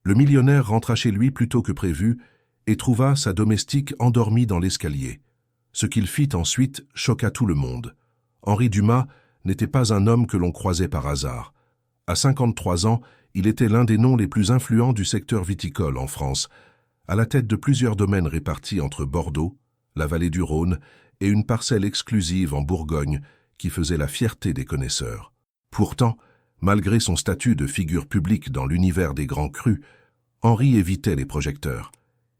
Le millionnaire rentra chez lui plus tôt que prévu et trouva sa domestique endormie dans l'escalier. Ce qu'il fit ensuite choqua tout le monde. Henri Dumas n'était pas un homme que l'on croisait par hasard. À 53 ans, il était l'un des noms les plus influents du secteur viticole en France, à la tête de plusieurs domaines répartis entre Bordeaux, la vallée du Rhône et une parcelle exclusive en Bourgogne qui faisait la fierté des connaisseurs. Pourtant, malgré son statut de figure publique dans l'univers des grands crus, Henri évitait les projecteurs.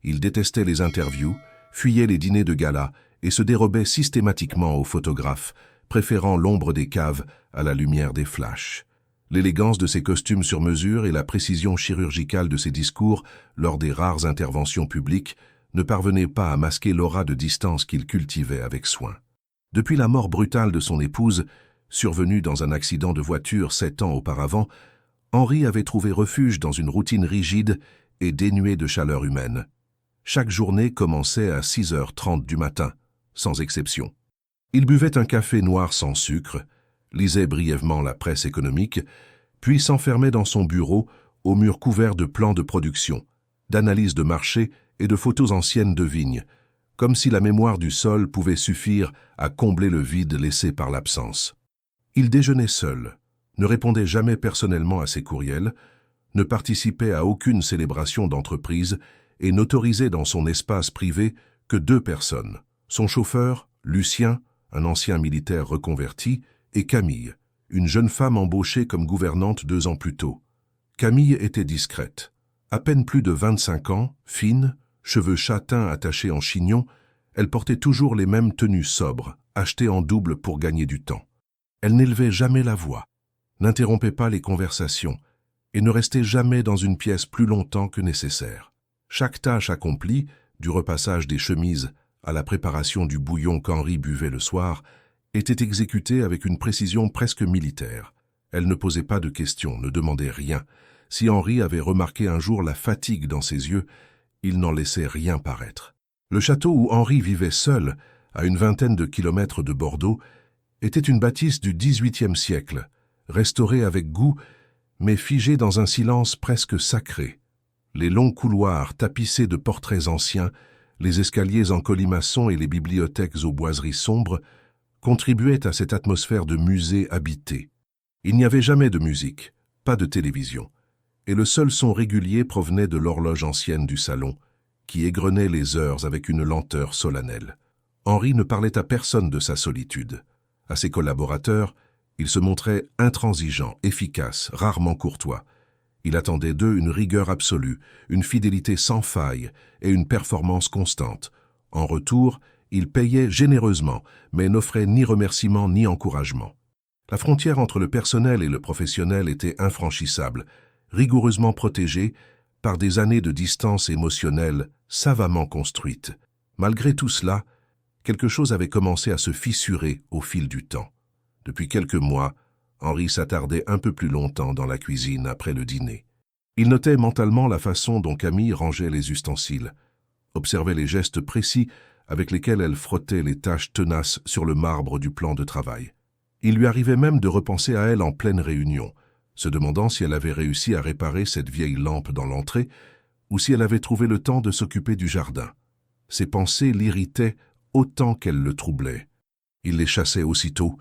Il détestait les interviews, fuyait les dîners de gala et se dérobait systématiquement aux photographes, préférant l'ombre des caves à la lumière des flashs. L'élégance de ses costumes sur mesure et la précision chirurgicale de ses discours lors des rares interventions publiques ne parvenaient pas à masquer l'aura de distance qu'il cultivait avec soin. Depuis la mort brutale de son épouse, survenue dans un accident de voiture 7 ans auparavant, Henri avait trouvé refuge dans une routine rigide et dénuée de chaleur humaine. Chaque journée commençait à 6h30 du matin, sans exception. Il buvait un café noir sans sucre, lisait brièvement la presse économique, puis s'enfermait dans son bureau aux murs couverts de plans de production, d'analyses de marché et de photos anciennes de vignes, comme si la mémoire du sol pouvait suffire à combler le vide laissé par l'absence. Il déjeunait seul, ne répondait jamais personnellement à ses courriels, ne participait à aucune célébration d'entreprise et n'autorisait dans son espace privé que 2 personnes, son chauffeur, Lucien, un ancien militaire reconverti, et Camille, une jeune femme embauchée comme gouvernante 2 ans plus tôt. Camille était discrète. À peine plus de 25 ans, fine, cheveux châtains attachés en chignon, elle portait toujours les mêmes tenues sobres, achetées en double pour gagner du temps. Elle n'élevait jamais la voix, n'interrompait pas les conversations et ne restait jamais dans une pièce plus longtemps que nécessaire. Chaque tâche accomplie, du repassage des chemises à la préparation du bouillon qu'Henri buvait le soir, était exécutée avec une précision presque militaire. Elle ne posait pas de questions, ne demandait rien. Si Henri avait remarqué un jour la fatigue dans ses yeux, il n'en laissait rien paraître. Le château où Henri vivait seul, à une vingtaine de kilomètres de Bordeaux, était une bâtisse du XVIIIe siècle, restaurée avec goût, mais figée dans un silence presque sacré. Les longs couloirs tapissés de portraits anciens, les escaliers en colimaçon et les bibliothèques aux boiseries sombres contribuaient à cette atmosphère de musée habité. Il n'y avait jamais de musique, pas de télévision, et le seul son régulier provenait de l'horloge ancienne du salon, qui égrenait les heures avec une lenteur solennelle. Henri ne parlait à personne de sa solitude. À ses collaborateurs, il se montrait intransigeant, efficace, rarement courtois. Il attendait d'eux une rigueur absolue, une fidélité sans faille et une performance constante. En retour, il payait généreusement, mais n'offrait ni remerciement ni encouragement. La frontière entre le personnel et le professionnel était infranchissable, rigoureusement protégée par des années de distance émotionnelle savamment construites. Malgré tout cela, quelque chose avait commencé à se fissurer au fil du temps. Depuis quelques mois, Henri s'attardait un peu plus longtemps dans la cuisine après le dîner. Il notait mentalement la façon dont Camille rangeait les ustensiles, observait les gestes précis avec lesquels elle frottait les taches tenaces sur le marbre du plan de travail. Il lui arrivait même de repenser à elle en pleine réunion, se demandant si elle avait réussi à réparer cette vieille lampe dans l'entrée ou si elle avait trouvé le temps de s'occuper du jardin. Ses pensées l'irritaient autant qu'elles le troublaient. Il les chassait aussitôt,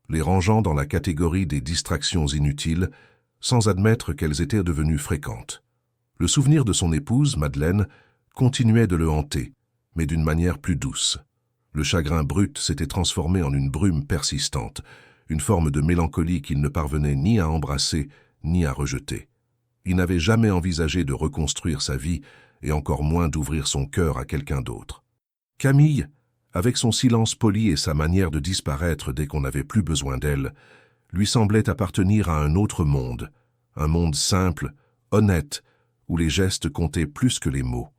les rangeant dans la catégorie des distractions inutiles, sans admettre qu'elles étaient devenues fréquentes. Le souvenir de son épouse, Madeleine, continuait de le hanter, mais d'une manière plus douce. Le chagrin brut s'était transformé en une brume persistante, une forme de mélancolie qu'il ne parvenait ni à embrasser ni à rejeter. Il n'avait jamais envisagé de reconstruire sa vie et encore moins d'ouvrir son cœur à quelqu'un d'autre. Camille, avec son silence poli et sa manière de disparaître dès qu'on n'avait plus besoin d'elle, lui semblait appartenir à un autre monde, un monde simple, honnête, où les gestes comptaient plus que les mots.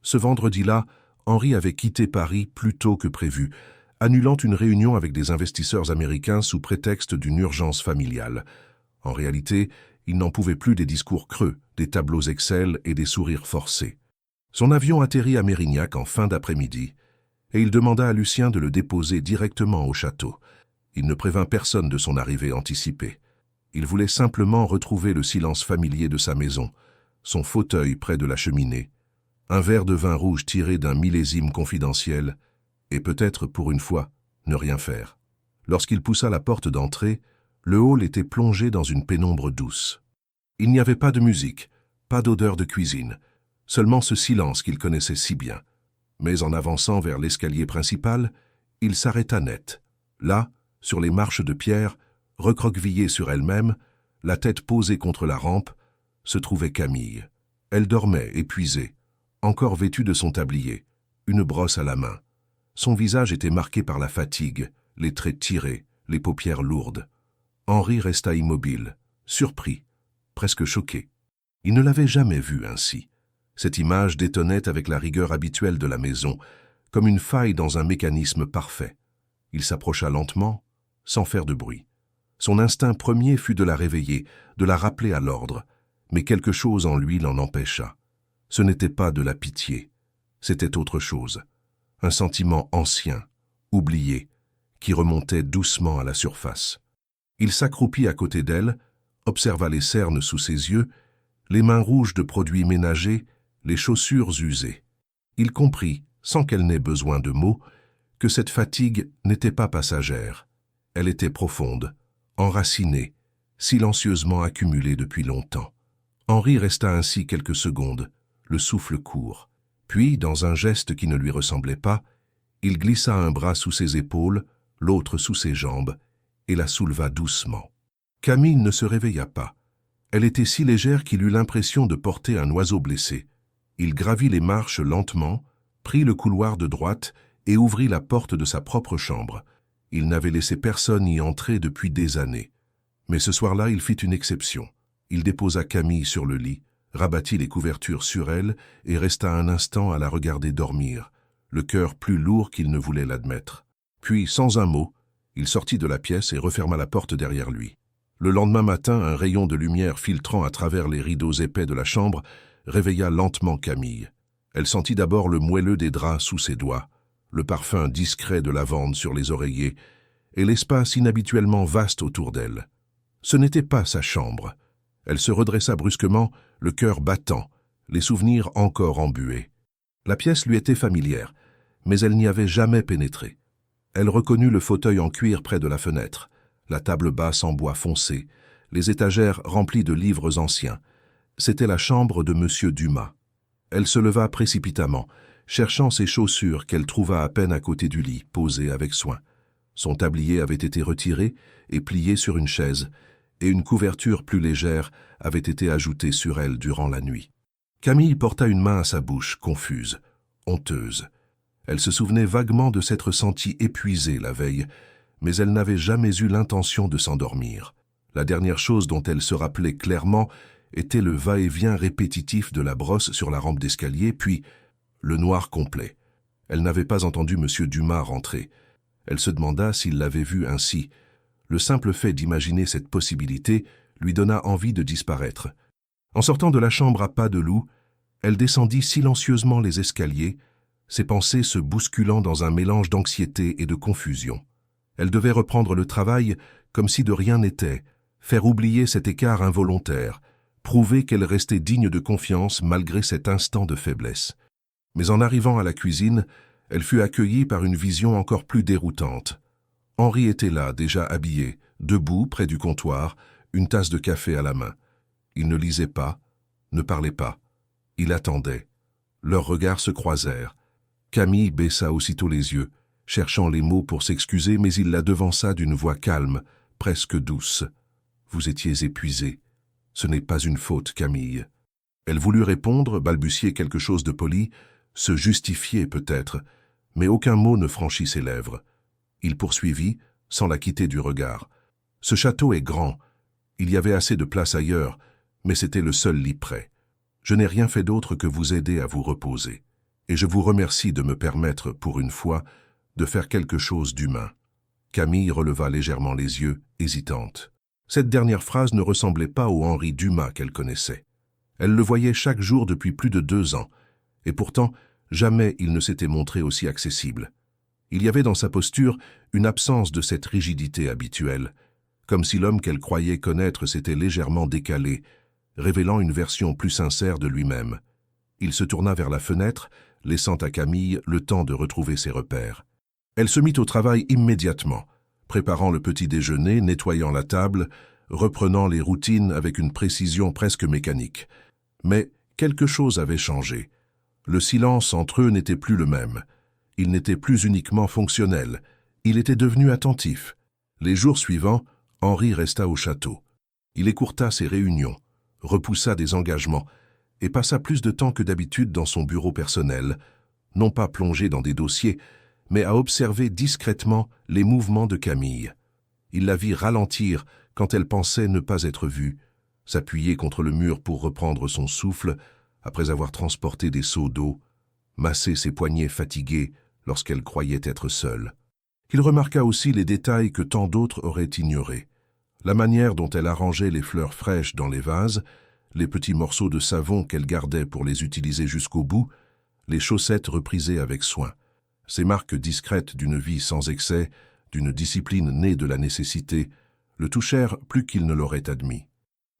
Ce vendredi-là, Henri avait quitté Paris plus tôt que prévu, annulant une réunion avec des investisseurs américains sous prétexte d'une urgence familiale. En réalité, il n'en pouvait plus des discours creux, des tableaux Excel et des sourires forcés. Son avion atterrit à Mérignac en fin d'après-midi, et il demanda à Lucien de le déposer directement au château. Il ne prévint personne de son arrivée anticipée. Il voulait simplement retrouver le silence familier de sa maison, son fauteuil près de la cheminée, un verre de vin rouge tiré d'un millésime confidentiel, et peut-être, pour une fois, ne rien faire. Lorsqu'il poussa la porte d'entrée, le hall était plongé dans une pénombre douce. Il n'y avait pas de musique, pas d'odeur de cuisine, seulement ce silence qu'il connaissait si bien. Mais en avançant vers l'escalier principal, il s'arrêta net. Là, sur les marches de pierre, recroquevillée sur elle-même, la tête posée contre la rampe, se trouvait Camille. Elle dormait, épuisée, encore vêtue de son tablier, une brosse à la main. Son visage était marqué par la fatigue, les traits tirés, les paupières lourdes. Henri resta immobile, surpris, presque choqué. Il ne l'avait jamais vue ainsi. Cette image détonnait avec la rigueur habituelle de la maison, comme une faille dans un mécanisme parfait. Il s'approcha lentement, sans faire de bruit. Son instinct premier fut de la réveiller, de la rappeler à l'ordre, mais quelque chose en lui l'en empêcha. Ce n'était pas de la pitié, c'était autre chose. Un sentiment ancien, oublié, qui remontait doucement à la surface. Il s'accroupit à côté d'elle, observa les cernes sous ses yeux, les mains rouges de produits ménagers, les chaussures usées. Il comprit, sans qu'elle n'ait besoin de mots, que cette fatigue n'était pas passagère. Elle était profonde, enracinée, silencieusement accumulée depuis longtemps. Henri resta ainsi quelques secondes, le souffle court. Puis, dans un geste qui ne lui ressemblait pas, il glissa un bras sous ses épaules, l'autre sous ses jambes, et la souleva doucement. Camille ne se réveilla pas. Elle était si légère qu'il eut l'impression de porter un oiseau blessé. Il gravit les marches lentement, prit le couloir de droite et ouvrit la porte de sa propre chambre. Il n'avait laissé personne y entrer depuis des années. Mais ce soir-là, il fit une exception. Il déposa Camille sur le lit, rabattit les couvertures sur elle et resta un instant à la regarder dormir, le cœur plus lourd qu'il ne voulait l'admettre. Puis, sans un mot, il sortit de la pièce et referma la porte derrière lui. Le lendemain matin, un rayon de lumière filtrant à travers les rideaux épais de la chambre réveilla lentement Camille. Elle sentit d'abord le moelleux des draps sous ses doigts, le parfum discret de lavande sur les oreillers et l'espace inhabituellement vaste autour d'elle. Ce n'était pas sa chambre. Elle se redressa brusquement, le cœur battant, les souvenirs encore embués. La pièce lui était familière, mais elle n'y avait jamais pénétré. Elle reconnut le fauteuil en cuir près de la fenêtre, la table basse en bois foncé, les étagères remplies de livres anciens. C'était la chambre de M. Dumas. Elle se leva précipitamment, cherchant ses chaussures qu'elle trouva à peine à côté du lit, posées avec soin. Son tablier avait été retiré et plié sur une chaise, et une couverture plus légère avait été ajoutée sur elle durant la nuit. Camille porta une main à sa bouche, confuse, honteuse. Elle se souvenait vaguement de s'être sentie épuisée la veille, mais elle n'avait jamais eu l'intention de s'endormir. La dernière chose dont elle se rappelait clairement était le va-et-vient répétitif de la brosse sur la rampe d'escalier, puis le noir complet. Elle n'avait pas entendu M. Dumas rentrer. Elle se demanda s'il l'avait vu ainsi. Le simple fait d'imaginer cette possibilité lui donna envie de disparaître. En sortant de la chambre à pas de loup, elle descendit silencieusement les escaliers, ses pensées se bousculant dans un mélange d'anxiété et de confusion. Elle devait reprendre le travail comme si de rien n'était, faire oublier cet écart involontaire, prouver qu'elle restait digne de confiance malgré cet instant de faiblesse. Mais en arrivant à la cuisine, elle fut accueillie par une vision encore plus déroutante. Henri était là, déjà habillé, debout près du comptoir, une tasse de café à la main. Il ne lisait pas, ne parlait pas. Il attendait. Leurs regards se croisèrent. Camille baissa aussitôt les yeux, cherchant les mots pour s'excuser, mais il la devança d'une voix calme, presque douce. « Vous étiez épuisée. Ce n'est pas une faute, Camille. » Elle voulut répondre, balbutier quelque chose de poli, se justifier peut-être, mais aucun mot ne franchit ses lèvres. Il poursuivit, sans la quitter du regard. « Ce château est grand. Il y avait assez de place ailleurs, mais c'était le seul lit prêt. Je n'ai rien fait d'autre que vous aider à vous reposer. Et je vous remercie de me permettre, pour une fois, de faire quelque chose d'humain. » Camille releva légèrement les yeux, hésitante. Cette dernière phrase ne ressemblait pas au Henri Dumas qu'elle connaissait. Elle le voyait chaque jour depuis plus de 2 ans, et pourtant, jamais il ne s'était montré aussi accessible. Il y avait dans sa posture une absence de cette rigidité habituelle, comme si l'homme qu'elle croyait connaître s'était légèrement décalé, révélant une version plus sincère de lui-même. Il se tourna vers la fenêtre, laissant à Camille le temps de retrouver ses repères. Elle se mit au travail immédiatement, préparant le petit déjeuner, nettoyant la table, reprenant les routines avec une précision presque mécanique. Mais quelque chose avait changé. Le silence entre eux n'était plus le même. Il n'était plus uniquement fonctionnel, il était devenu attentif. Les jours suivants, Henri resta au château. Il écourta ses réunions, repoussa des engagements et passa plus de temps que d'habitude dans son bureau personnel, non pas plongé dans des dossiers, mais à observer discrètement les mouvements de Camille. Il la vit ralentir quand elle pensait ne pas être vue, s'appuyer contre le mur pour reprendre son souffle après avoir transporté des seaux d'eau, masser ses poignets fatigués lorsqu'elle croyait être seule. Il remarqua aussi les détails que tant d'autres auraient ignorés. La manière dont elle arrangeait les fleurs fraîches dans les vases, les petits morceaux de savon qu'elle gardait pour les utiliser jusqu'au bout, les chaussettes reprisées avec soin. Ces marques discrètes d'une vie sans excès, d'une discipline née de la nécessité, le touchèrent plus qu'il ne l'aurait admis.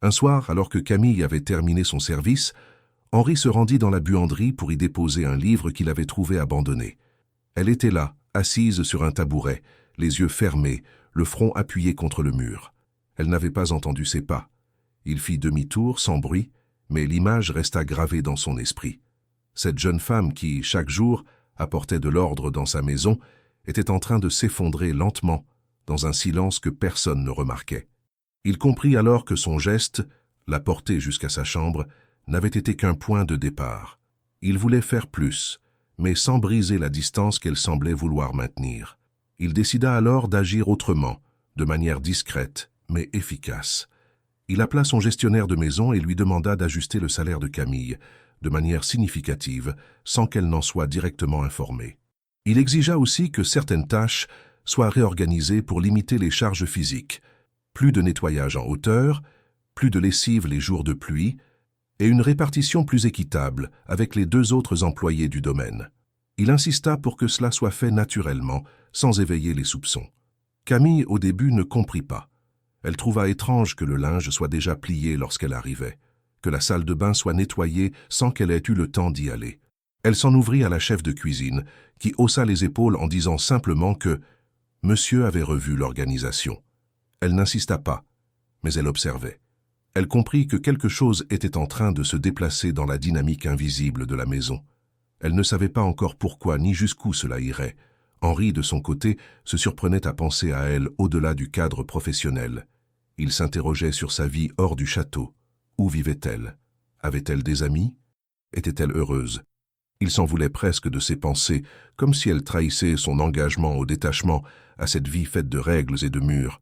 Un soir, alors que Camille avait terminé son service, Henri se rendit dans la buanderie pour y déposer un livre qu'il avait trouvé abandonné. Elle était là, assise sur un tabouret, les yeux fermés, le front appuyé contre le mur. Elle n'avait pas entendu ses pas. Il fit demi-tour, sans bruit, mais l'image resta gravée dans son esprit. Cette jeune femme qui, chaque jour, apportait de l'ordre dans sa maison, était en train de s'effondrer lentement, dans un silence que personne ne remarquait. Il comprit alors que son geste, la porter jusqu'à sa chambre, n'avait été qu'un point de départ. Il voulait faire plus, mais sans briser la distance qu'elle semblait vouloir maintenir. Il décida alors d'agir autrement, de manière discrète, mais efficace. Il appela son gestionnaire de maison et lui demanda d'ajuster le salaire de Camille, de manière significative, sans qu'elle n'en soit directement informée. Il exigea aussi que certaines tâches soient réorganisées pour limiter les charges physiques, plus de nettoyage en hauteur, plus de lessive les jours de pluie, et une répartition plus équitable avec les 2 autres employés du domaine. Il insista pour que cela soit fait naturellement, sans éveiller les soupçons. Camille, au début, ne comprit pas. Elle trouva étrange que le linge soit déjà plié lorsqu'elle arrivait, que la salle de bain soit nettoyée sans qu'elle ait eu le temps d'y aller. Elle s'en ouvrit à la chef de cuisine, qui haussa les épaules en disant simplement que Monsieur avait revu l'organisation. Elle n'insista pas, mais elle observait. Elle comprit que quelque chose était en train de se déplacer dans la dynamique invisible de la maison. Elle ne savait pas encore pourquoi ni jusqu'où cela irait. Henri, de son côté, se surprenait à penser à elle au-delà du cadre professionnel. Il s'interrogeait sur sa vie hors du château. Où vivait-elle? Avait-elle des amis? Était-elle heureuse? Il s'en voulait presque de ses pensées, comme si elle trahissait son engagement au détachement à cette vie faite de règles et de murs.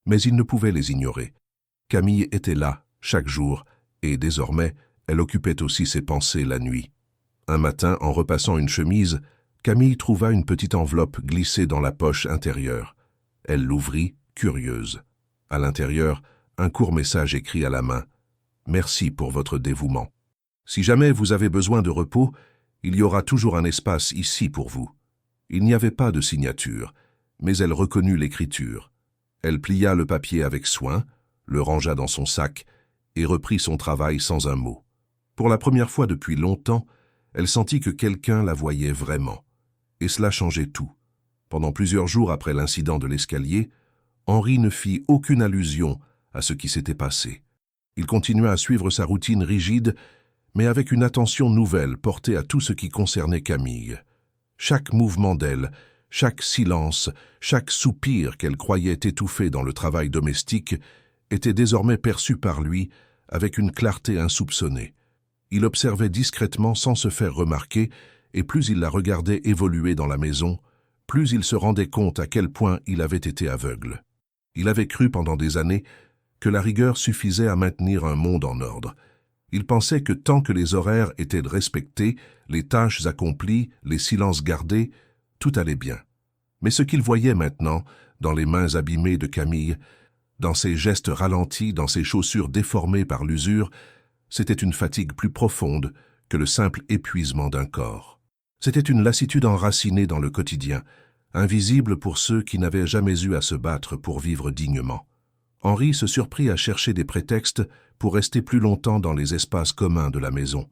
Mais il ne pouvait les ignorer. Camille était là, chaque jour, et désormais, elle occupait aussi ses pensées la nuit. Un matin, en repassant une chemise, Camille trouva une petite enveloppe glissée dans la poche intérieure. Elle l'ouvrit, curieuse. À l'intérieur, un court message écrit à la main. « Merci pour votre dévouement. Si jamais vous avez besoin de repos, il y aura toujours un espace ici pour vous. » Il n'y avait pas de signature, mais elle reconnut l'écriture. Elle plia le papier avec soin, le rangea dans son sac et reprit son travail sans un mot. Pour la première fois depuis longtemps, elle sentit que quelqu'un la voyait vraiment. Et cela changeait tout. Pendant plusieurs jours après l'incident de l'escalier, Henri ne fit aucune allusion à ce qui s'était passé. Il continua à suivre sa routine rigide, mais avec une attention nouvelle portée à tout ce qui concernait Camille. Chaque mouvement d'elle, chaque silence, chaque soupir qu'elle croyait étouffé dans le travail domestique était désormais perçu par lui avec une clarté insoupçonnée. Il observait discrètement sans se faire remarquer, et plus il la regardait évoluer dans la maison, plus il se rendait compte à quel point il avait été aveugle. Il avait cru pendant des années que la rigueur suffisait à maintenir un monde en ordre. Il pensait que tant que les horaires étaient respectés, les tâches accomplies, les silences gardés, tout allait bien. Mais ce qu'il voyait maintenant, dans les mains abîmées de Camille, dans ses gestes ralentis, dans ses chaussures déformées par l'usure, c'était une fatigue plus profonde que le simple épuisement d'un corps. C'était une lassitude enracinée dans le quotidien, invisible pour ceux qui n'avaient jamais eu à se battre pour vivre dignement. Henri se surprit à chercher des prétextes pour rester plus longtemps dans les espaces communs de la maison.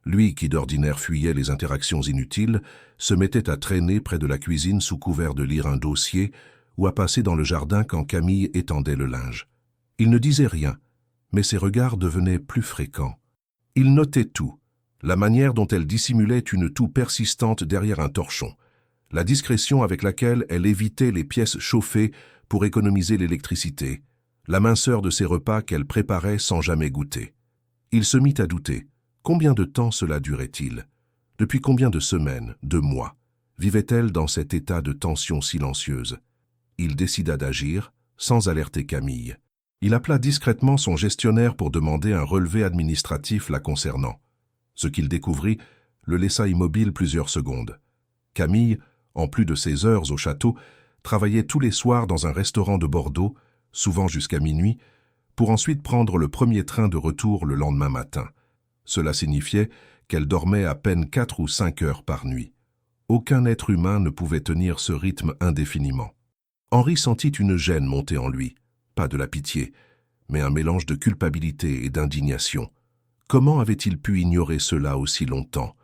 Lui, qui d'ordinaire fuyait les interactions inutiles, se mettait à traîner près de la cuisine sous couvert de lire un dossier ou à passer dans le jardin quand Camille étendait le linge. Il ne disait rien, mais ses regards devenaient plus fréquents. Il notait tout, la manière dont elle dissimulait une toux persistante derrière un torchon, la discrétion avec laquelle elle évitait les pièces chauffées pour économiser l'électricité, la minceur de ses repas qu'elle préparait sans jamais goûter. Il se mit à douter. Combien de temps cela durait-il? Depuis combien de semaines, de mois, vivait-elle dans cet état de tension silencieuse? Il décida d'agir, sans alerter Camille. Il appela discrètement son gestionnaire pour demander un relevé administratif la concernant. Ce qu'il découvrit le laissa immobile plusieurs secondes. Camille, en plus de ses heures au château, travaillait tous les soirs dans un restaurant de Bordeaux, souvent jusqu'à minuit, pour ensuite prendre le premier train de retour le lendemain matin. Cela signifiait qu'elle dormait à peine 4 ou 5 heures par nuit. Aucun être humain ne pouvait tenir ce rythme indéfiniment. Henri sentit une gêne monter en lui, pas de la pitié, mais un mélange de culpabilité et d'indignation. Comment avait-il pu ignorer cela aussi longtemps?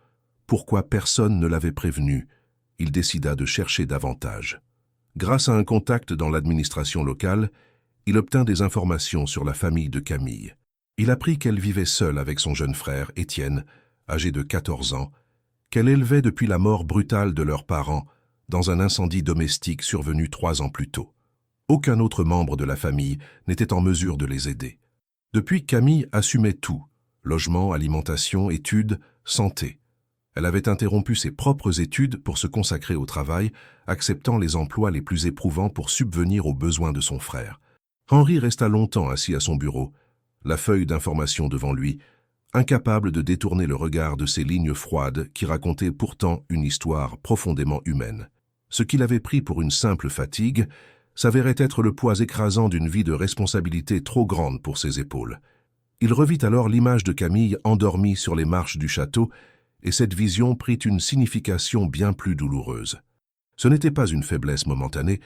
Pourquoi personne ne l'avait prévenu? Il décida de chercher davantage. Grâce à un contact dans l'administration locale, il obtint des informations sur la famille de Camille. Il apprit qu'elle vivait seule avec son jeune frère, Étienne, âgé de 14 ans, qu'elle élevait depuis la mort brutale de leurs parents dans un incendie domestique survenu 3 ans plus tôt. Aucun autre membre de la famille n'était en mesure de les aider. Depuis, Camille assumait tout, logement, alimentation, études, santé. Elle avait interrompu ses propres études pour se consacrer au travail, acceptant les emplois les plus éprouvants pour subvenir aux besoins de son frère. Henri resta longtemps assis à son bureau, la feuille d'information devant lui, incapable de détourner le regard de ces lignes froides qui racontaient pourtant une histoire profondément humaine. Ce qu'il avait pris pour une simple fatigue s'avérait être le poids écrasant d'une vie de responsabilité trop grande pour ses épaules. Il revit alors l'image de Camille endormie sur les marches du château, et cette vision prit une signification bien plus douloureuse. Ce n'était pas une faiblesse momentanée,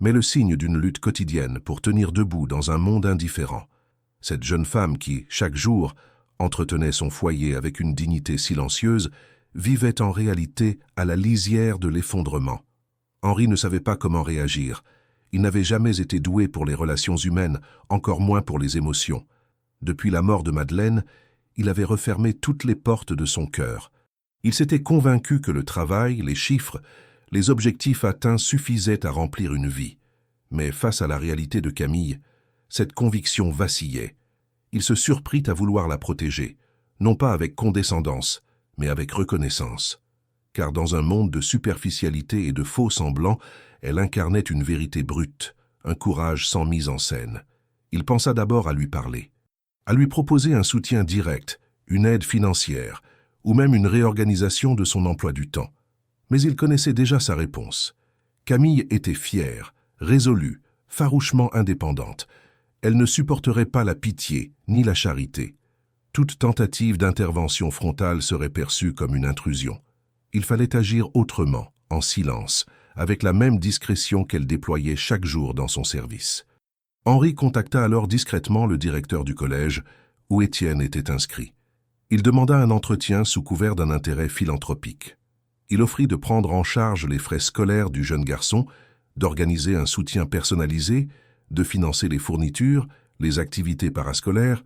mais le signe d'une lutte quotidienne pour tenir debout dans un monde indifférent. Cette jeune femme qui, chaque jour, entretenait son foyer avec une dignité silencieuse, vivait en réalité à la lisière de l'effondrement. Henri ne savait pas comment réagir. Il n'avait jamais été doué pour les relations humaines, encore moins pour les émotions. Depuis la mort de Madeleine, il avait refermé toutes les portes de son cœur. Il s'était convaincu que le travail, les chiffres, les objectifs atteints suffisaient à remplir une vie. Mais face à la réalité de Camille, cette conviction vacillait. Il se surprit à vouloir la protéger, non pas avec condescendance, mais avec reconnaissance. Car dans un monde de superficialité et de faux semblants, elle incarnait une vérité brute, un courage sans mise en scène. Il pensa d'abord à lui parler, à lui proposer un soutien direct, une aide financière, ou même une réorganisation de son emploi du temps. Mais il connaissait déjà sa réponse. Camille était fière, résolue, farouchement indépendante. Elle ne supporterait pas la pitié ni la charité. Toute tentative d'intervention frontale serait perçue comme une intrusion. Il fallait agir autrement, en silence, avec la même discrétion qu'elle déployait chaque jour dans son service. Henri contacta alors discrètement le directeur du collège, où Étienne était inscrit. Il demanda un entretien sous couvert d'un intérêt philanthropique. Il offrit de prendre en charge les frais scolaires du jeune garçon, d'organiser un soutien personnalisé, de financer les fournitures, les activités parascolaires.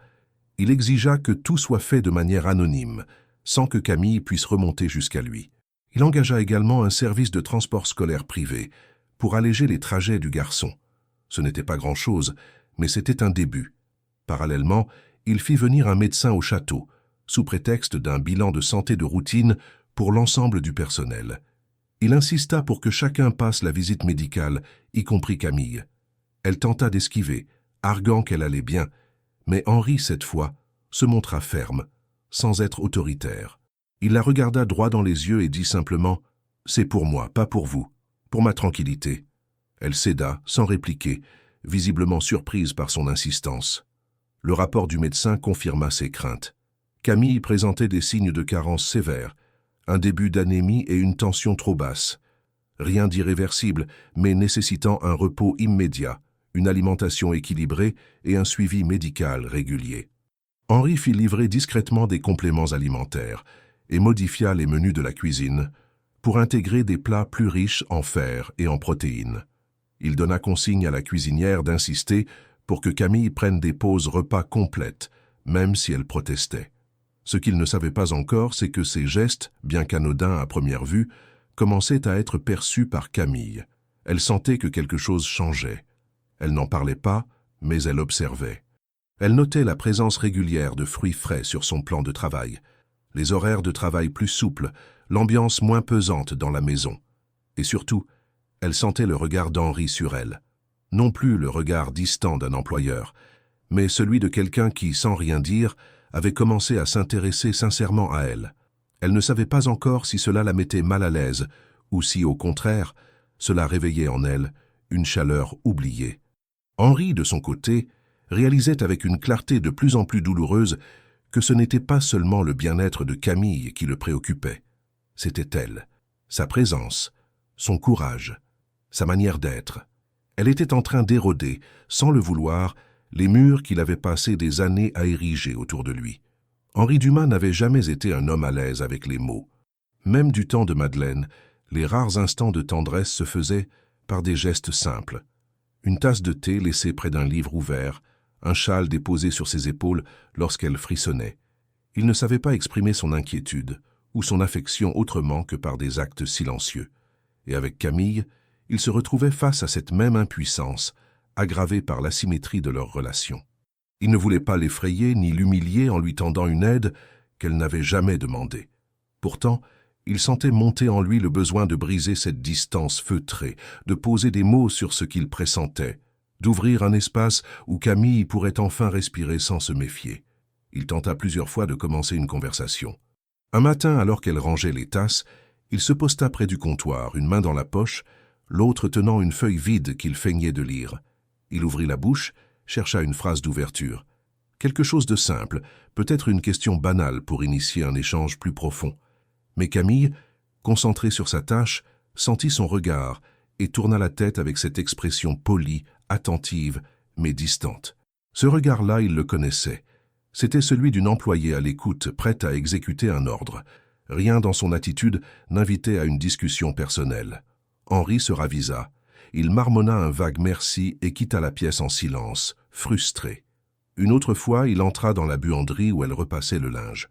Il exigea que tout soit fait de manière anonyme, sans que Camille puisse remonter jusqu'à lui. Il engagea également un service de transport scolaire privé pour alléger les trajets du garçon. Ce n'était pas grand-chose, mais c'était un début. Parallèlement, il fit venir un médecin au château, sous prétexte d'un bilan de santé de routine pour l'ensemble du personnel. Il insista pour que chacun passe la visite médicale, y compris Camille. Elle tenta d'esquiver, arguant qu'elle allait bien, mais Henri, cette fois, se montra ferme, sans être autoritaire. Il la regarda droit dans les yeux et dit simplement « C'est pour moi, pas pour vous, pour ma tranquillité ». Elle céda, sans répliquer, visiblement surprise par son insistance. Le rapport du médecin confirma ses craintes. Camille présentait des signes de carence sévères, un début d'anémie et une tension trop basse. Rien d'irréversible, mais nécessitant un repos immédiat, une alimentation équilibrée et un suivi médical régulier. Henri fit livrer discrètement des compléments alimentaires et modifia les menus de la cuisine pour intégrer des plats plus riches en fer et en protéines. Il donna consigne à la cuisinière d'insister pour que Camille prenne des pauses repas complètes, même si elle protestait. Ce qu'il ne savait pas encore, c'est que ces gestes, bien qu'anodins à première vue, commençaient à être perçus par Camille. Elle sentait que quelque chose changeait. Elle n'en parlait pas, mais elle observait. Elle notait la présence régulière de fruits frais sur son plan de travail, les horaires de travail plus souples, l'ambiance moins pesante dans la maison. Et surtout, elle sentait le regard d'Henri sur elle. Non plus le regard distant d'un employeur, mais celui de quelqu'un qui, sans rien dire, avait commencé à s'intéresser sincèrement à elle. Elle ne savait pas encore si cela la mettait mal à l'aise, ou si, au contraire, cela réveillait en elle une chaleur oubliée. Henri, de son côté, réalisait avec une clarté de plus en plus douloureuse que ce n'était pas seulement le bien-être de Camille qui le préoccupait. C'était elle, sa présence, son courage, sa manière d'être. Elle était en train d'éroder, sans le vouloir, les murs qu'il avait passé des années à ériger autour de lui. Henri Dumas n'avait jamais été un homme à l'aise avec les mots. Même du temps de Madeleine, les rares instants de tendresse se faisaient par des gestes simples. Une tasse de thé laissée près d'un livre ouvert, un châle déposé sur ses épaules lorsqu'elle frissonnait. Il ne savait pas exprimer son inquiétude ou son affection autrement que par des actes silencieux. Et avec Camille, il se retrouvait face à cette même impuissance, aggravée par l'asymétrie de leur relation. Il ne voulait pas l'effrayer ni l'humilier en lui tendant une aide qu'elle n'avait jamais demandée. Pourtant, il sentait monter en lui le besoin de briser cette distance feutrée, de poser des mots sur ce qu'il pressentait, d'ouvrir un espace où Camille pourrait enfin respirer sans se méfier. Il tenta plusieurs fois de commencer une conversation. Un matin, alors qu'elle rangeait les tasses, il se posta près du comptoir, une main dans la poche, l'autre tenant une feuille vide qu'il feignait de lire. Il ouvrit la bouche, chercha une phrase d'ouverture. Quelque chose de simple, peut-être une question banale pour initier un échange plus profond. Mais Camille, concentrée sur sa tâche, sentit son regard et tourna la tête avec cette expression polie, attentive, mais distante. Ce regard-là, il le connaissait. C'était celui d'une employée à l'écoute, prête à exécuter un ordre. Rien dans son attitude n'invitait à une discussion personnelle. Henri se ravisa. Il marmonna un vague merci et quitta la pièce en silence, frustré. Une autre fois, il entra dans la buanderie où elle repassait le linge.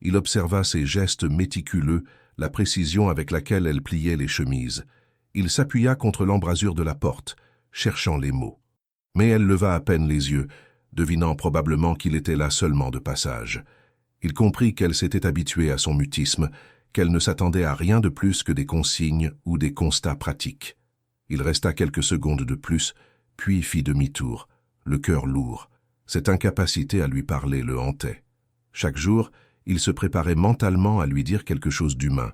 Il observa ses gestes méticuleux, la précision avec laquelle elle pliait les chemises. Il s'appuya contre l'embrasure de la porte, cherchant les mots. Mais elle leva à peine les yeux, devinant probablement qu'il était là seulement de passage. Il comprit qu'elle s'était habituée à son mutisme, qu'elle ne s'attendait à rien de plus que des consignes ou des constats pratiques. Il resta quelques secondes de plus, puis fit demi-tour, le cœur lourd. Cette incapacité à lui parler le hantait. Chaque jour, il se préparait mentalement à lui dire quelque chose d'humain,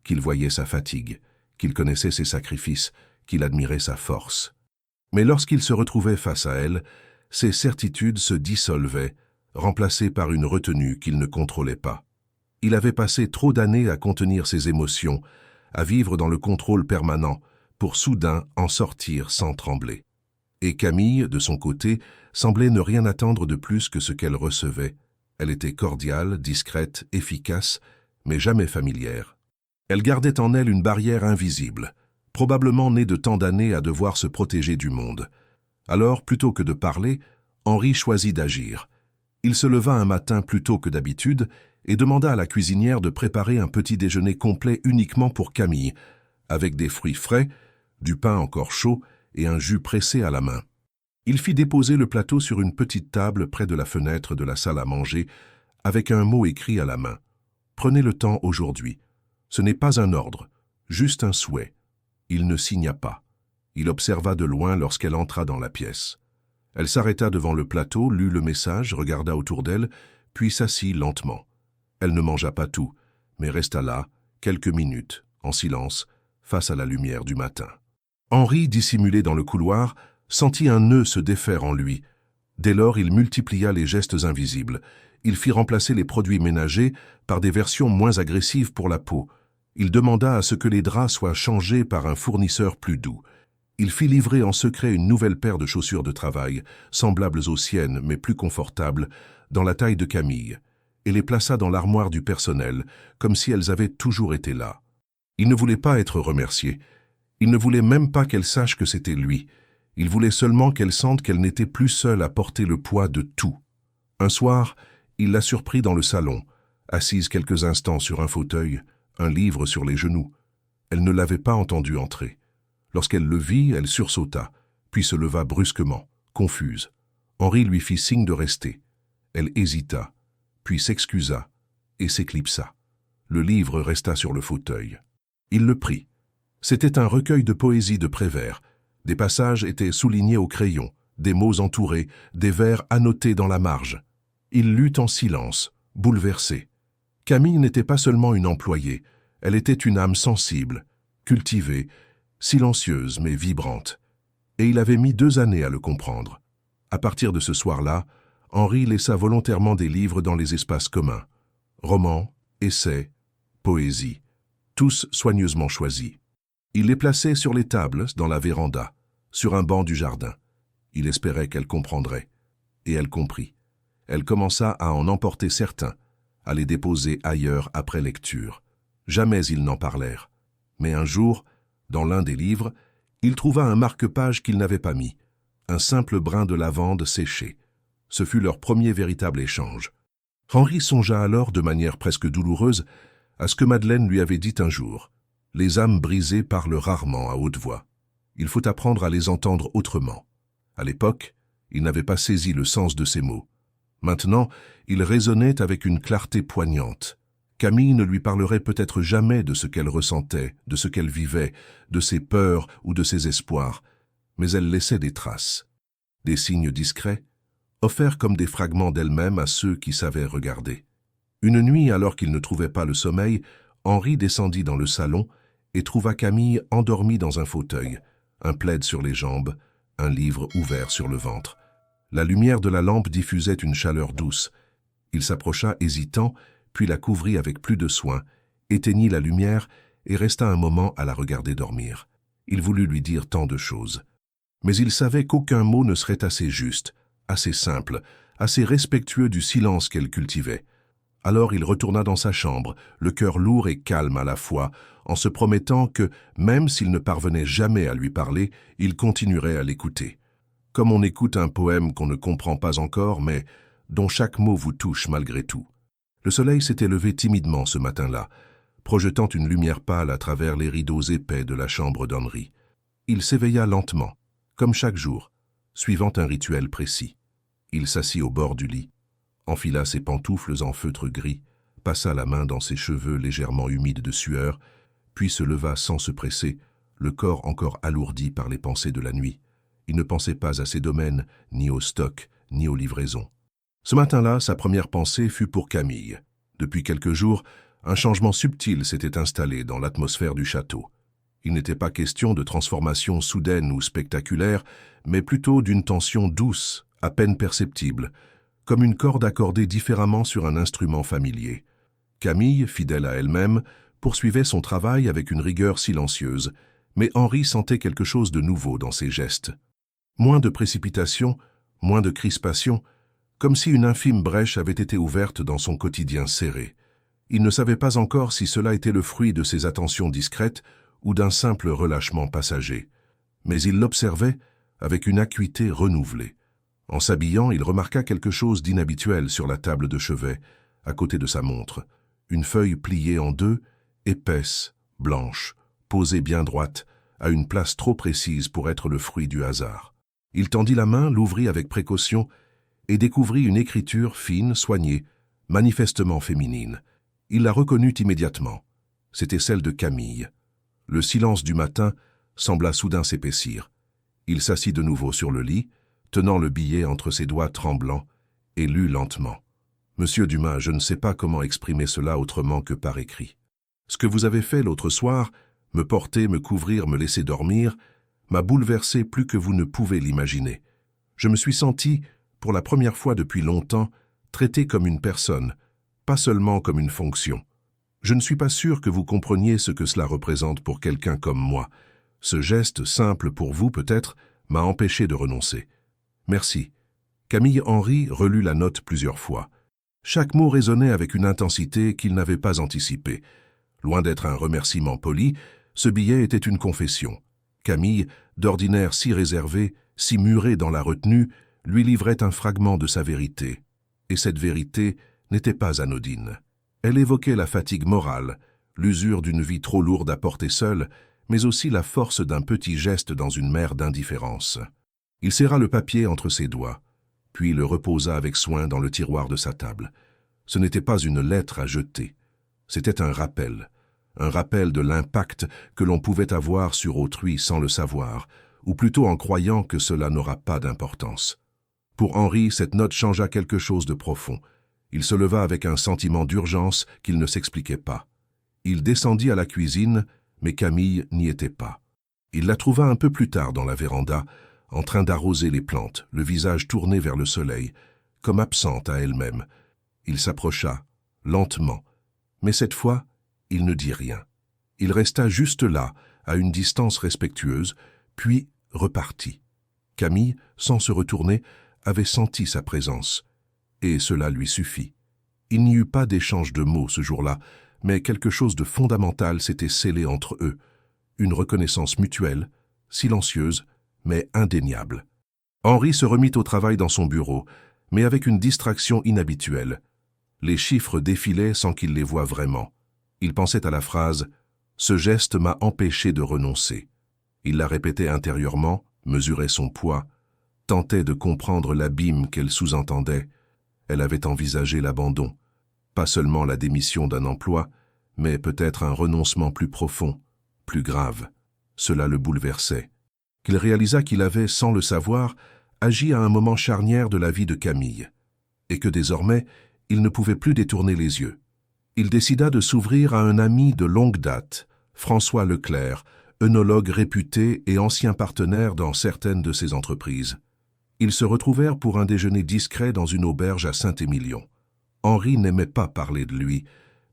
qu'il voyait sa fatigue, qu'il connaissait ses sacrifices, qu'il admirait sa force. Mais lorsqu'il se retrouvait face à elle, ses certitudes se dissolvaient, remplacées par une retenue qu'il ne contrôlait pas. Il avait passé trop d'années à contenir ses émotions, à vivre dans le contrôle permanent, pour soudain en sortir sans trembler. Et Camille, de son côté, semblait ne rien attendre de plus que ce qu'elle recevait. Elle était cordiale, discrète, efficace, mais jamais familière. Elle gardait en elle une barrière invisible, probablement née de tant d'années à devoir se protéger du monde. Alors, plutôt que de parler, Henri choisit d'agir. Il se leva un matin plus tôt que d'habitude et demanda à la cuisinière de préparer un petit déjeuner complet uniquement pour Camille, avec des fruits frais, du pain encore chaud et un jus pressé à la main. Il fit déposer le plateau sur une petite table près de la fenêtre de la salle à manger, avec un mot écrit à la main. « Prenez le temps aujourd'hui. Ce n'est pas un ordre, juste un souhait. » Il ne signa pas. Il observa de loin lorsqu'elle entra dans la pièce. Elle s'arrêta devant le plateau, lut le message, regarda autour d'elle, puis s'assit lentement. Elle ne mangea pas tout, mais resta là, quelques minutes, en silence, face à la lumière du matin. Henri, dissimulé dans le couloir, sentit un nœud se défaire en lui. Dès lors, il multiplia les gestes invisibles. Il fit remplacer les produits ménagers par des versions moins agressives pour la peau. Il demanda à ce que les draps soient changés par un fournisseur plus doux. Il fit livrer en secret une nouvelle paire de chaussures de travail, semblables aux siennes mais plus confortables, dans la taille de Camille, et les plaça dans l'armoire du personnel, comme si elles avaient toujours été là. Il ne voulait pas être remercié. Il ne voulait même pas qu'elle sache que c'était lui. Il voulait seulement qu'elle sente qu'elle n'était plus seule à porter le poids de tout. Un soir, il la surprit dans le salon, assise quelques instants sur un fauteuil, un livre sur les genoux. Elle ne l'avait pas entendu entrer. Lorsqu'elle le vit, elle sursauta, puis se leva brusquement, confuse. Henri lui fit signe de rester. Elle hésita, puis s'excusa et s'éclipsa. Le livre resta sur le fauteuil. Il le prit. C'était un recueil de poésie de Prévert. Des passages étaient soulignés au crayon, des mots entourés, des vers annotés dans la marge. Il lut en silence, bouleversé. Camille n'était pas seulement une employée, elle était une âme sensible, cultivée, silencieuse mais vibrante. Et il avait mis 2 années à le comprendre. À partir de ce soir-là, Henri laissa volontairement des livres dans les espaces communs. Romans, essais, poésie, tous soigneusement choisis. Il les plaçait sur les tables, dans la véranda, sur un banc du jardin. Il espérait qu'elle comprendrait. Et elle comprit. Elle commença à en emporter certains, à les déposer ailleurs après lecture. Jamais ils n'en parlèrent. Mais un jour, dans l'un des livres, il trouva un marque-page qu'il n'avait pas mis, un simple brin de lavande séché. Ce fut leur premier véritable échange. Henri songea alors, de manière presque douloureuse, à ce que Madeleine lui avait dit un jour. Les âmes brisées parlent rarement à haute voix. Il faut apprendre à les entendre autrement. À l'époque, il n'avait pas saisi le sens de ces mots. Maintenant, il résonnait avec une clarté poignante. Camille ne lui parlerait peut-être jamais de ce qu'elle ressentait, de ce qu'elle vivait, de ses peurs ou de ses espoirs, mais elle laissait des traces. Des signes discrets, offerts comme des fragments d'elle-même à ceux qui savaient regarder. Une nuit, alors qu'il ne trouvait pas le sommeil, Henri descendit dans le salon et trouva Camille endormie dans un fauteuil, un plaid sur les jambes, un livre ouvert sur le ventre. La lumière de la lampe diffusait une chaleur douce. Il s'approcha hésitant, puis la couvrit avec plus de soin, éteignit la lumière et resta un moment à la regarder dormir. Il voulut lui dire tant de choses. Mais il savait qu'aucun mot ne serait assez juste, assez simple, assez respectueux du silence qu'elle cultivait. Alors il retourna dans sa chambre, le cœur lourd et calme à la fois, en se promettant que, même s'il ne parvenait jamais à lui parler, il continuerait à l'écouter. Comme on écoute un poème qu'on ne comprend pas encore, mais dont chaque mot vous touche malgré tout. Le soleil s'était levé timidement ce matin-là, projetant une lumière pâle à travers les rideaux épais de la chambre d'Henri. Il s'éveilla lentement, comme chaque jour, suivant un rituel précis. Il s'assit au bord du lit, enfila ses pantoufles en feutre gris, passa la main dans ses cheveux légèrement humides de sueur, puis se leva sans se presser, le corps encore alourdi par les pensées de la nuit. Il ne pensait pas à ses domaines, ni au stock, ni aux livraisons. Ce matin-là, sa première pensée fut pour Camille. Depuis quelques jours, un changement subtil s'était installé dans l'atmosphère du château. Il n'était pas question de transformation soudaine ou spectaculaire, mais plutôt d'une tension douce, à peine perceptible, comme une corde accordée différemment sur un instrument familier. Camille, fidèle à elle-même, poursuivait son travail avec une rigueur silencieuse, mais Henri sentait quelque chose de nouveau dans ses gestes. Moins de précipitation, moins de crispation, comme si une infime brèche avait été ouverte dans son quotidien serré. Il ne savait pas encore si cela était le fruit de ses attentions discrètes ou d'un simple relâchement passager. Mais il l'observait avec une acuité renouvelée. En s'habillant, il remarqua quelque chose d'inhabituel sur la table de chevet, à côté de sa montre. Une feuille pliée en deux, épaisse, blanche, posée bien droite, à une place trop précise pour être le fruit du hasard. Il tendit la main, l'ouvrit avec précaution et découvrit une écriture fine, soignée, manifestement féminine. Il la reconnut immédiatement. C'était celle de Camille. Le silence du matin sembla soudain s'épaissir. Il s'assit de nouveau sur le lit, tenant le billet entre ses doigts tremblants, et lut lentement. « Monsieur Dumas, je ne sais pas comment exprimer cela autrement que par écrit. Ce que vous avez fait l'autre soir, me porter, me couvrir, me laisser dormir, m'a bouleversé plus que vous ne pouvez l'imaginer. Je me suis senti, pour la première fois depuis longtemps, traité comme une personne, pas seulement comme une fonction. Je ne suis pas sûr que vous compreniez ce que cela représente pour quelqu'un comme moi. Ce geste, simple pour vous peut-être, m'a empêché de renoncer. Merci. Camille Henry relut la note plusieurs fois. Chaque mot résonnait avec une intensité qu'il n'avait pas anticipée. Loin d'être un remerciement poli, ce billet était une confession. Camille, d'ordinaire si réservée, si murée dans la retenue, lui livrait un fragment de sa vérité. Et cette vérité n'était pas anodine. Elle évoquait la fatigue morale, l'usure d'une vie trop lourde à porter seule, mais aussi la force d'un petit geste dans une mer d'indifférence. Il serra le papier entre ses doigts, puis le reposa avec soin dans le tiroir de sa table. Ce n'était pas une lettre à jeter, c'était un rappel de l'impact que l'on pouvait avoir sur autrui sans le savoir, ou plutôt en croyant que cela n'aura pas d'importance. Pour Henry, cette note changea quelque chose de profond. Il se leva avec un sentiment d'urgence qu'il ne s'expliquait pas. Il descendit à la cuisine, mais Camille n'y était pas. Il la trouva un peu plus tard dans la véranda, en train d'arroser les plantes, le visage tourné vers le soleil, comme absente à elle-même. Il s'approcha, lentement, mais cette fois, il ne dit rien. Il resta juste là, à une distance respectueuse, puis repartit. Camille, sans se retourner, avait senti sa présence, et cela lui suffit. Il n'y eut pas d'échange de mots ce jour-là, mais quelque chose de fondamental s'était scellé entre eux, une reconnaissance mutuelle, silencieuse, mais indéniable. Henry se remit au travail dans son bureau, mais avec une distraction inhabituelle. Les chiffres défilaient sans qu'il les voie vraiment. Il pensait à la phrase « Ce geste m'a empêché de renoncer ». Il la répétait intérieurement, mesurait son poids, tentait de comprendre l'abîme qu'elle sous-entendait. Elle avait envisagé l'abandon, pas seulement la démission d'un emploi, mais peut-être un renoncement plus profond, plus grave. Cela le bouleversait. Qu'il réalisa qu'il avait, sans le savoir, agi à un moment charnière de la vie de Camille, et que désormais, il ne pouvait plus détourner les yeux. Il décida de s'ouvrir à un ami de longue date, François Leclerc, œnologue réputé et ancien partenaire dans certaines de ses entreprises. Ils se retrouvèrent pour un déjeuner discret dans une auberge à Saint-Émilion. Henry n'aimait pas parler de lui,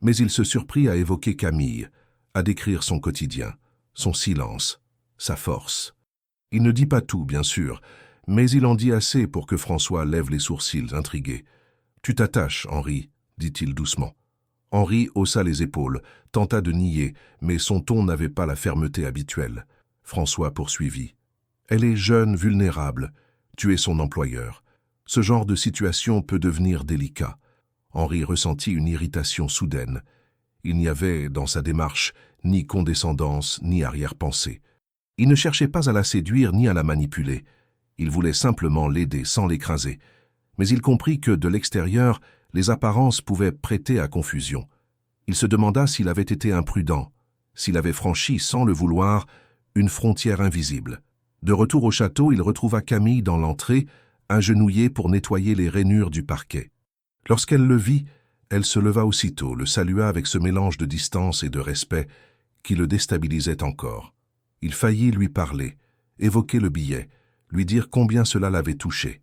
mais il se surprit à évoquer Camille, à décrire son quotidien, son silence, sa force. Il ne dit pas tout, bien sûr, mais il en dit assez pour que François lève les sourcils, intrigué. « Tu t'attaches, Henry, » dit-il doucement. Henry haussa les épaules, tenta de nier, mais son ton n'avait pas la fermeté habituelle. François poursuivit. « Elle est jeune, vulnérable. Tu es son employeur. Ce genre de situation peut devenir délicat. » Henry ressentit une irritation soudaine. Il n'y avait, dans sa démarche, ni condescendance, ni arrière-pensée. Il ne cherchait pas à la séduire ni à la manipuler. Il voulait simplement l'aider sans l'écraser. Mais il comprit que, de l'extérieur, les apparences pouvaient prêter à confusion. Il se demanda s'il avait été imprudent, s'il avait franchi, sans le vouloir, une frontière invisible. De retour au château, il retrouva Camille dans l'entrée, agenouillée pour nettoyer les rainures du parquet. Lorsqu'elle le vit, elle se leva aussitôt, le salua avec ce mélange de distance et de respect qui le déstabilisait encore. Il faillit lui parler, évoquer le billet, lui dire combien cela l'avait touché.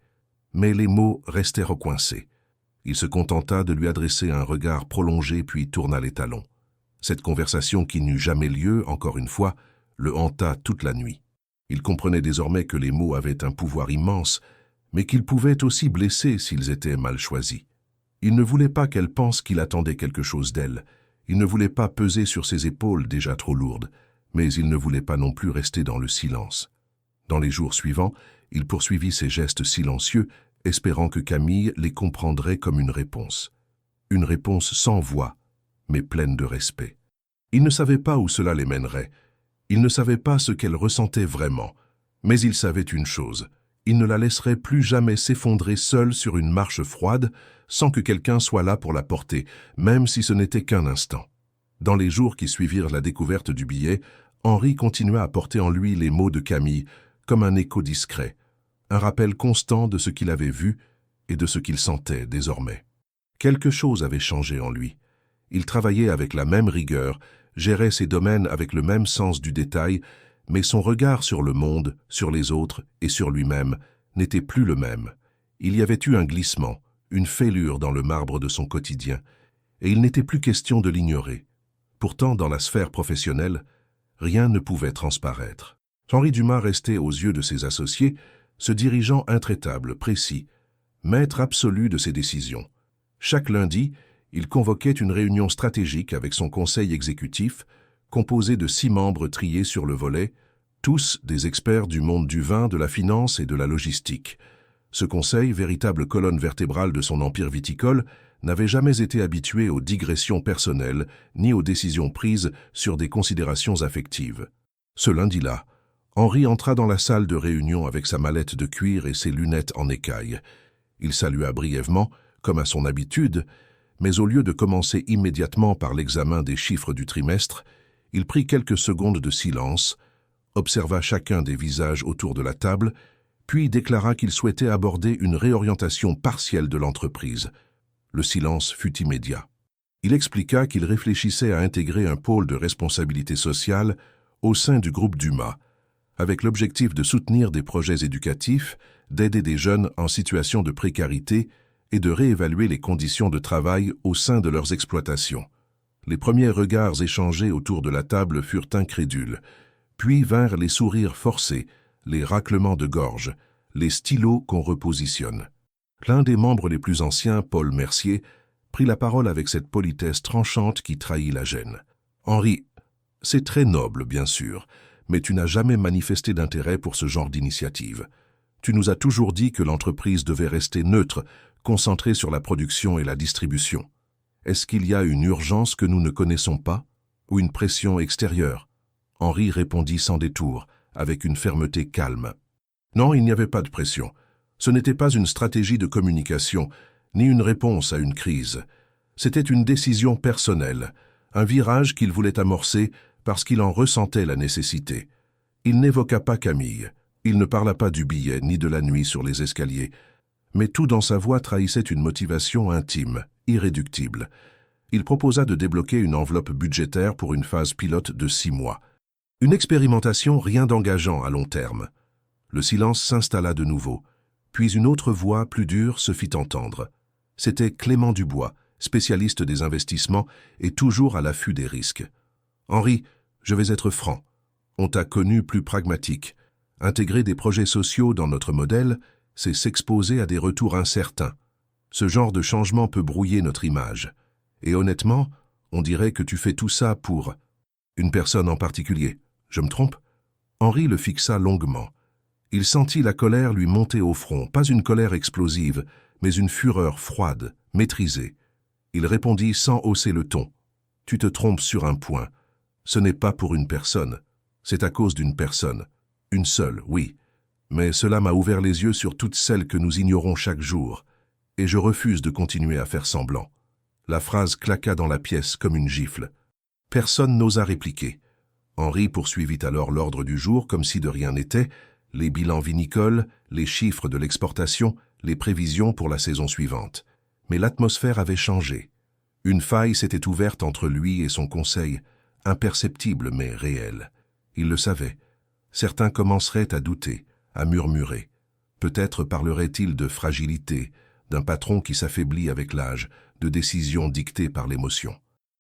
Mais les mots restèrent recoincés. Il se contenta de lui adresser un regard prolongé puis tourna les talons. Cette conversation qui n'eut jamais lieu, encore une fois, le hanta toute la nuit. Il comprenait désormais que les mots avaient un pouvoir immense, mais qu'ils pouvaient aussi blesser s'ils étaient mal choisis. Il ne voulait pas qu'elle pense qu'il attendait quelque chose d'elle. Il ne voulait pas peser sur ses épaules déjà trop lourdes, mais il ne voulait pas non plus rester dans le silence. Dans les jours suivants, il poursuivit ses gestes silencieux, espérant que Camille les comprendrait comme une réponse. Une réponse sans voix, mais pleine de respect. Il ne savait pas où cela les mènerait. Il ne savait pas ce qu'elle ressentait vraiment. Mais il savait une chose. Il ne la laisserait plus jamais s'effondrer seule sur une marche froide sans que quelqu'un soit là pour la porter, même si ce n'était qu'un instant. Dans les jours qui suivirent la découverte du billet, Henry continua à porter en lui les mots de Camille, comme un écho discret, un rappel constant de ce qu'il avait vu et de ce qu'il sentait désormais. Quelque chose avait changé en lui. Il travaillait avec la même rigueur, gérait ses domaines avec le même sens du détail, mais son regard sur le monde, sur les autres et sur lui-même n'était plus le même. Il y avait eu un glissement, une fêlure dans le marbre de son quotidien, et il n'était plus question de l'ignorer. Pourtant, dans la sphère professionnelle, rien ne pouvait transparaître. Henri Dumas restait aux yeux de ses associés ce dirigeant intraitable, précis, maître absolu de ses décisions. Chaque lundi, il convoquait une réunion stratégique avec son conseil exécutif, composé de 6 membres triés sur le volet, tous des experts du monde du vin, de la finance et de la logistique. Ce conseil, véritable colonne vertébrale de son empire viticole, n'avait jamais été habitué aux digressions personnelles ni aux décisions prises sur des considérations affectives. Ce lundi-là, Henri entra dans la salle de réunion avec sa mallette de cuir et ses lunettes en écaille. Il salua brièvement, comme à son habitude, mais au lieu de commencer immédiatement par l'examen des chiffres du trimestre, il prit quelques secondes de silence, observa chacun des visages autour de la table, puis déclara qu'il souhaitait aborder une réorientation partielle de l'entreprise. Le silence fut immédiat. Il expliqua qu'il réfléchissait à intégrer un pôle de responsabilité sociale au sein du groupe Dumas, avec l'objectif de soutenir des projets éducatifs, d'aider des jeunes en situation de précarité et de réévaluer les conditions de travail au sein de leurs exploitations. Les premiers regards échangés autour de la table furent incrédules, puis vinrent les sourires forcés, les raclements de gorge, les stylos qu'on repositionne. L'un des membres les plus anciens, Paul Mercier, prit la parole avec cette politesse tranchante qui trahit la gêne. « Henri, c'est très noble, bien sûr, mais tu n'as jamais manifesté d'intérêt pour ce genre d'initiative. Tu nous as toujours dit que l'entreprise devait rester neutre, concentrée sur la production et la distribution. Est-ce qu'il y a une urgence que nous ne connaissons pas, ou une pression extérieure ?» Henri répondit sans détour, avec une fermeté calme. Non, il n'y avait pas de pression. Ce n'était pas une stratégie de communication, ni une réponse à une crise. C'était une décision personnelle, un virage qu'il voulait amorcer parce qu'il en ressentait la nécessité. Il n'évoqua pas Camille, il ne parla pas du billet ni de la nuit sur les escaliers, mais tout dans sa voix trahissait une motivation intime, irréductible. Il proposa de débloquer une enveloppe budgétaire pour une phase pilote de 6 mois. Une expérimentation, rien d'engageant à long terme. Le silence s'installa de nouveau, puis une autre voix plus dure se fit entendre. C'était Clément Dubois, spécialiste des investissements et toujours à l'affût des risques. « Henri, je vais être franc. On t'a connu plus pragmatique. Intégrer des projets sociaux dans notre modèle, c'est s'exposer à des retours incertains. Ce genre de changement peut brouiller notre image. Et honnêtement, on dirait que tu fais tout ça pour une personne en particulier. Je me trompe ?» Henri le fixa longuement. Il sentit la colère lui monter au front, pas une colère explosive, mais une fureur froide, maîtrisée. Il répondit sans hausser le ton. « Tu te trompes sur un point. Ce n'est pas pour une personne. C'est à cause d'une personne. Une seule, oui. Mais cela m'a ouvert les yeux sur toutes celles que nous ignorons chaque jour. Et je refuse de continuer à faire semblant. » La phrase claqua dans la pièce comme une gifle. Personne n'osa répliquer. Henri poursuivit alors l'ordre du jour comme si de rien n'était, les bilans vinicoles, les chiffres de l'exportation, les prévisions pour la saison suivante. Mais l'atmosphère avait changé. Une faille s'était ouverte entre lui et son conseil, imperceptible mais réelle. Il le savait. Certains commenceraient à douter, à murmurer. Peut-être parlerait-il de fragilité, d'un patron qui s'affaiblit avec l'âge, de décisions dictées par l'émotion.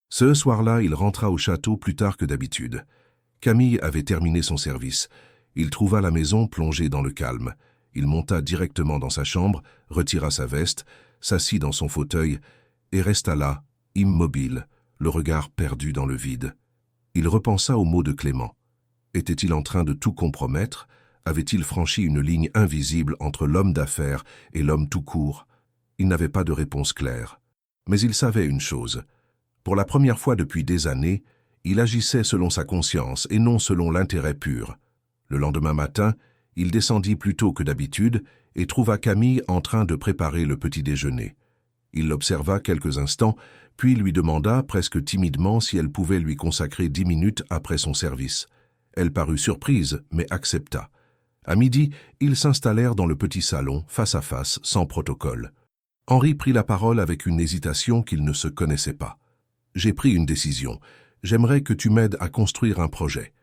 Ce soir-là, il rentra au château plus tard que d'habitude. Camille avait terminé son service. Il trouva la maison plongée dans le calme. Il monta directement dans sa chambre, retira sa veste, s'assit dans son fauteuil et resta là, immobile, le regard perdu dans le vide. Il repensa aux mots de Clément. Était-il en train de tout compromettre? Avait-il franchi une ligne invisible entre l'homme d'affaires et l'homme tout court? Il n'avait pas de réponse claire. Mais il savait une chose. Pour la première fois depuis des années, il agissait selon sa conscience et non selon l'intérêt pur. Le lendemain matin, il descendit plus tôt que d'habitude et trouva Camille en train de préparer le petit déjeuner. Il l'observa quelques instants, puis lui demanda presque timidement si elle pouvait lui consacrer 10 minutes après son service. Elle parut surprise, mais accepta. À midi, ils s'installèrent dans le petit salon, face à face, sans protocole. Henri prit la parole avec une hésitation qu'il ne se connaissait pas. « J'ai pris une décision. J'aimerais que tu m'aides à construire un projet.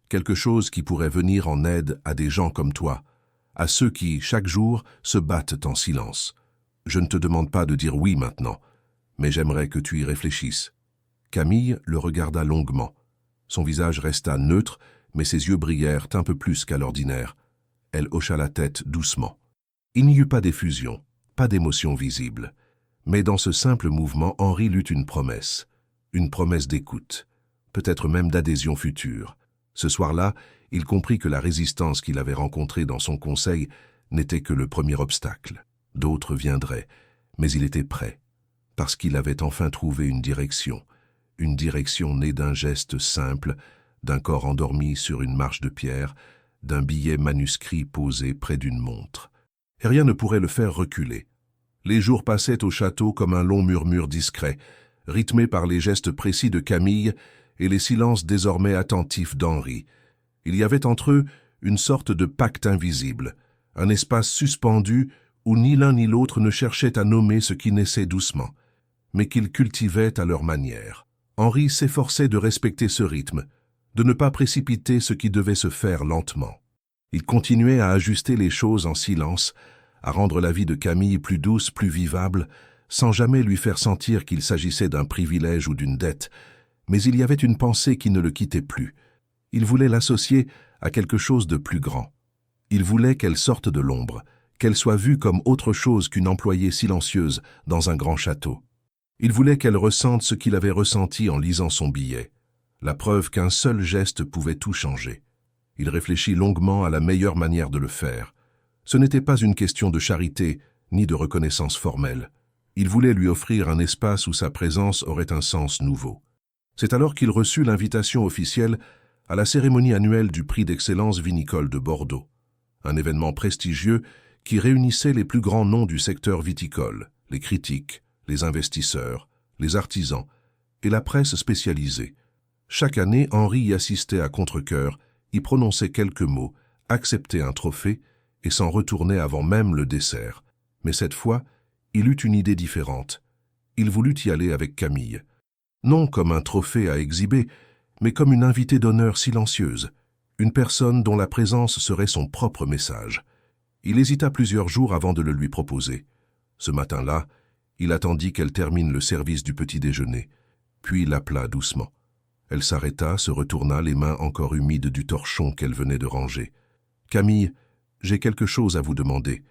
Quelque chose qui pourrait venir en aide à des gens comme toi, à ceux qui, chaque jour, se battent en silence. Je ne te demande pas de dire oui maintenant, mais j'aimerais que tu y réfléchisses. » Camille le regarda longuement. Son visage resta neutre, mais ses yeux brillèrent un peu plus qu'à l'ordinaire. Elle hocha la tête doucement. Il n'y eut pas d'effusion, pas d'émotion visible. Mais dans ce simple mouvement, Henri lut une promesse d'écoute, peut-être même d'adhésion future. Ce soir-là, il comprit que la résistance qu'il avait rencontrée dans son conseil n'était que le premier obstacle. D'autres viendraient, mais il était prêt, parce qu'il avait enfin trouvé une direction née d'un geste simple, d'un corps endormi sur une marche de pierre, d'un billet manuscrit posé près d'une montre. Et rien ne pourrait le faire reculer. Les jours passaient au château comme un long murmure discret, rythmé par les gestes précis de Camille et les silences désormais attentifs d'Henri. Il y avait entre eux une sorte de pacte invisible, un espace suspendu où ni l'un ni l'autre ne cherchait à nommer ce qui naissait doucement, mais qu'ils cultivaient à leur manière. Henri s'efforçait de respecter ce rythme, de ne pas précipiter ce qui devait se faire lentement. Il continuait à ajuster les choses en silence, à rendre la vie de Camille plus douce, plus vivable, sans jamais lui faire sentir qu'il s'agissait d'un privilège ou d'une dette, mais il y avait une pensée qui ne le quittait plus. Il voulait l'associer à quelque chose de plus grand. Il voulait qu'elle sorte de l'ombre, qu'elle soit vue comme autre chose qu'une employée silencieuse dans un grand château. Il voulait qu'elle ressente ce qu'il avait ressenti en lisant son billet, la preuve qu'un seul geste pouvait tout changer. Il réfléchit longuement à la meilleure manière de le faire. Ce n'était pas une question de charité ni de reconnaissance formelle. Il voulait lui offrir un espace où sa présence aurait un sens nouveau. C'est alors qu'il reçut l'invitation officielle à la cérémonie annuelle du prix d'excellence vinicole de Bordeaux, un événement prestigieux qui réunissait les plus grands noms du secteur viticole, les critiques, les investisseurs, les artisans et la presse spécialisée. Chaque année, Henri y assistait à contre-cœur, y prononçait quelques mots, acceptait un trophée et s'en retournait avant même le dessert. Mais cette fois, il eut une idée différente. Il voulut y aller avec Camille. Non comme un trophée à exhiber, mais comme une invitée d'honneur silencieuse, une personne dont la présence serait son propre message. Il hésita plusieurs jours avant de le lui proposer. Ce matin-là, il attendit qu'elle termine le service du petit déjeuner, puis l'appela doucement. Elle s'arrêta, se retourna, les mains encore humides du torchon qu'elle venait de ranger. « Camille, j'ai quelque chose à vous demander.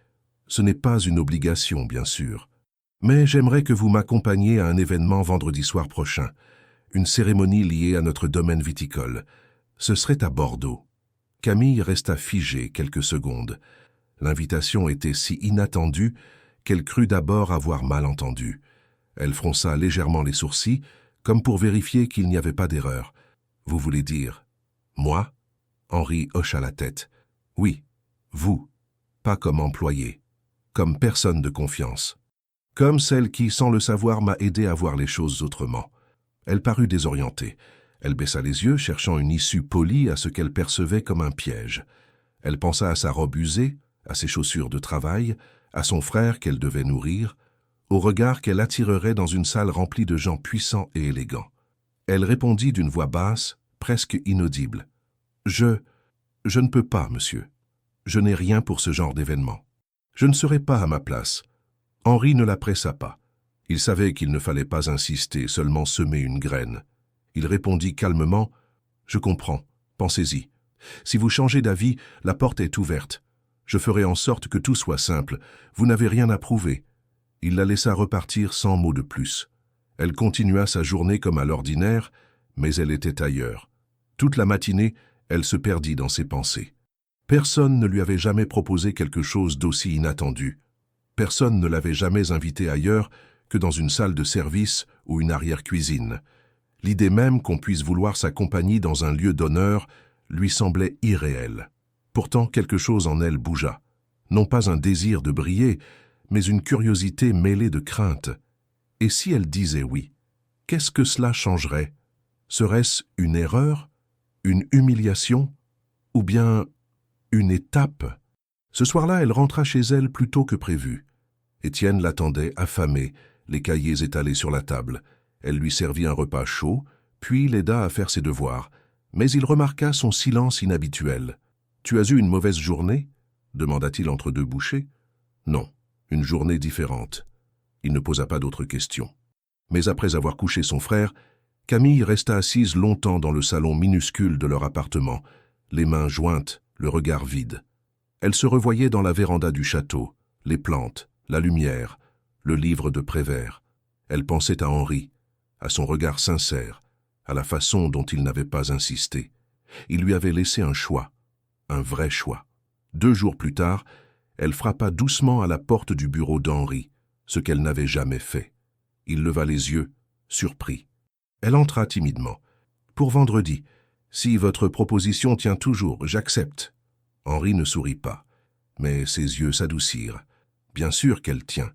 Ce n'est pas une obligation, bien sûr. Mais j'aimerais que vous m'accompagniez à un événement vendredi soir prochain, une cérémonie liée à notre domaine viticole. Ce serait à Bordeaux. » Camille resta figée quelques secondes. L'invitation était si inattendue qu'elle crut d'abord avoir mal entendu. Elle fronça légèrement les sourcils, comme pour vérifier qu'il n'y avait pas d'erreur. « Vous voulez dire, moi ?» Henri hocha la tête. « Oui, vous, pas comme employé, comme personne de confiance. Comme celle qui, sans le savoir, m'a aidé à voir les choses autrement. » Elle parut désorientée. Elle baissa les yeux, cherchant une issue polie à ce qu'elle percevait comme un piège. Elle pensa à sa robe usée, à ses chaussures de travail, à son frère qu'elle devait nourrir, au regard qu'elle attirerait dans une salle remplie de gens puissants et élégants. Elle répondit d'une voix basse, presque inaudible. « Je ne peux pas, monsieur. Je n'ai rien pour ce genre d'événement. Je ne serai pas à ma place. » Henri ne la pressa pas. Il savait qu'il ne fallait pas insister, seulement semer une graine. Il répondit calmement, « Je comprends, pensez-y. Si vous changez d'avis, la porte est ouverte. Je ferai en sorte que tout soit simple. Vous n'avez rien à prouver. » Il la laissa repartir sans mot de plus. Elle continua sa journée comme à l'ordinaire, mais elle était ailleurs. Toute la matinée, elle se perdit dans ses pensées. Personne ne lui avait jamais proposé quelque chose d'aussi inattendu. Personne ne l'avait jamais invitée ailleurs que dans une salle de service ou une arrière-cuisine. L'idée même qu'on puisse vouloir sa compagnie dans un lieu d'honneur lui semblait irréelle. Pourtant, quelque chose en elle bougea. Non pas un désir de briller, mais une curiosité mêlée de crainte. Et si elle disait oui, qu'est-ce que cela changerait? Serait-ce une erreur? Une humiliation? Ou bien une étape? Ce soir-là, elle rentra chez elle plus tôt que prévu. Étienne l'attendait, affamé, les cahiers étalés sur la table. Elle lui servit un repas chaud, puis l'aida à faire ses devoirs. Mais il remarqua son silence inhabituel. « Tu as eu une mauvaise journée ?» demanda-t-il entre deux bouchées. « Non, une journée différente. » Il ne posa pas d'autres questions. Mais après avoir couché son frère, Camille resta assise longtemps dans le salon minuscule de leur appartement, les mains jointes, le regard vide. Elle se revoyait dans la véranda du château, les plantes, la lumière, le livre de Prévert. Elle pensait à Henri, à son regard sincère, à la façon dont il n'avait pas insisté. Il lui avait laissé un choix, un vrai choix. 2 jours plus tard, elle frappa doucement à la porte du bureau d'Henri, ce qu'elle n'avait jamais fait. Il leva les yeux, surpris. Elle entra timidement. « Pour vendredi, si votre proposition tient toujours, j'accepte. » Henri ne sourit pas, mais ses yeux s'adoucirent. Bien sûr qu'elle tient.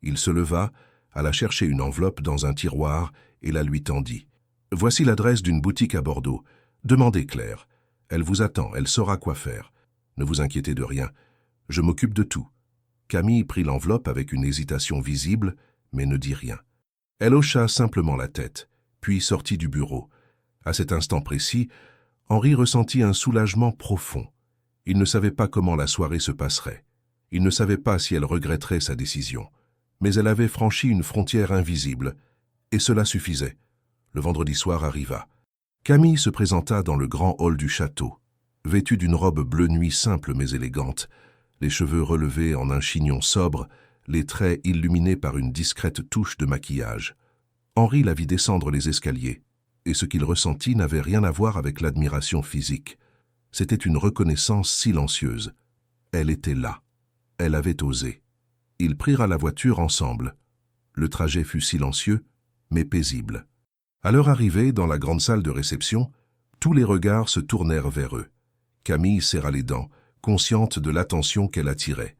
Il se leva, alla chercher une enveloppe dans un tiroir et la lui tendit. « Voici l'adresse d'une boutique à Bordeaux. Demandez Claire. Elle vous attend, elle saura quoi faire. Ne vous inquiétez de rien. Je m'occupe de tout. » Camille prit l'enveloppe avec une hésitation visible, mais ne dit rien. Elle hocha simplement la tête, puis sortit du bureau. À cet instant précis, Henri ressentit un soulagement profond. Il ne savait pas comment la soirée se passerait. Il ne savait pas si elle regretterait sa décision. Mais elle avait franchi une frontière invisible, et cela suffisait. Le vendredi soir arriva. Camille se présenta dans le grand hall du château, vêtue d'une robe bleu nuit simple mais élégante, les cheveux relevés en un chignon sobre, les traits illuminés par une discrète touche de maquillage. Henri la vit descendre les escaliers, et ce qu'il ressentit n'avait rien à voir avec l'admiration physique. C'était une reconnaissance silencieuse. Elle était là. Elle avait osé. Ils prirent la voiture ensemble. Le trajet fut silencieux, mais paisible. À leur arrivée dans la grande salle de réception, tous les regards se tournèrent vers eux. Camille serra les dents, consciente de l'attention qu'elle attirait.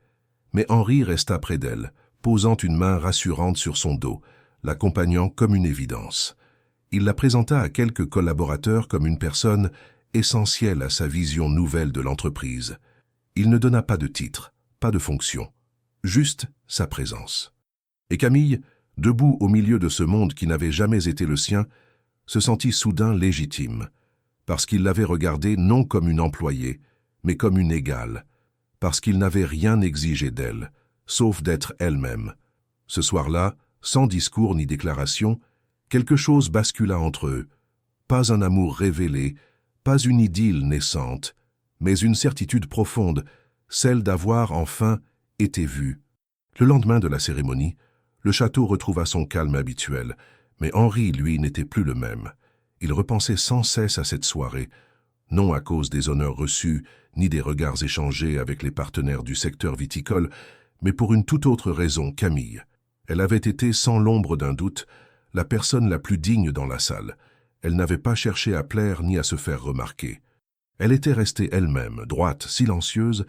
Mais Henri resta près d'elle, posant une main rassurante sur son dos, l'accompagnant comme une évidence. Il la présenta à quelques collaborateurs comme une personne essentielle à sa vision nouvelle de l'entreprise. Il ne donna pas de titre, pas de fonction, juste sa présence. Et Camille, debout au milieu de ce monde qui n'avait jamais été le sien, se sentit soudain légitime, parce qu'il l'avait regardée non comme une employée, mais comme une égale, parce qu'il n'avait rien exigé d'elle, sauf d'être elle-même. Ce soir-là, sans discours ni déclaration, quelque chose bascula entre eux. Pas un amour révélé, pas une idylle naissante, mais une certitude profonde, celle d'avoir enfin été vue. Le lendemain de la cérémonie, le château retrouva son calme habituel, mais Henri, lui, n'était plus le même. Il repensait sans cesse à cette soirée, non à cause des honneurs reçus, ni des regards échangés avec les partenaires du secteur viticole, mais pour une toute autre raison, Camille. Elle avait été, sans l'ombre d'un doute, la personne la plus digne dans la salle. Elle n'avait pas cherché à plaire ni à se faire remarquer. Elle était restée elle-même, droite, silencieuse,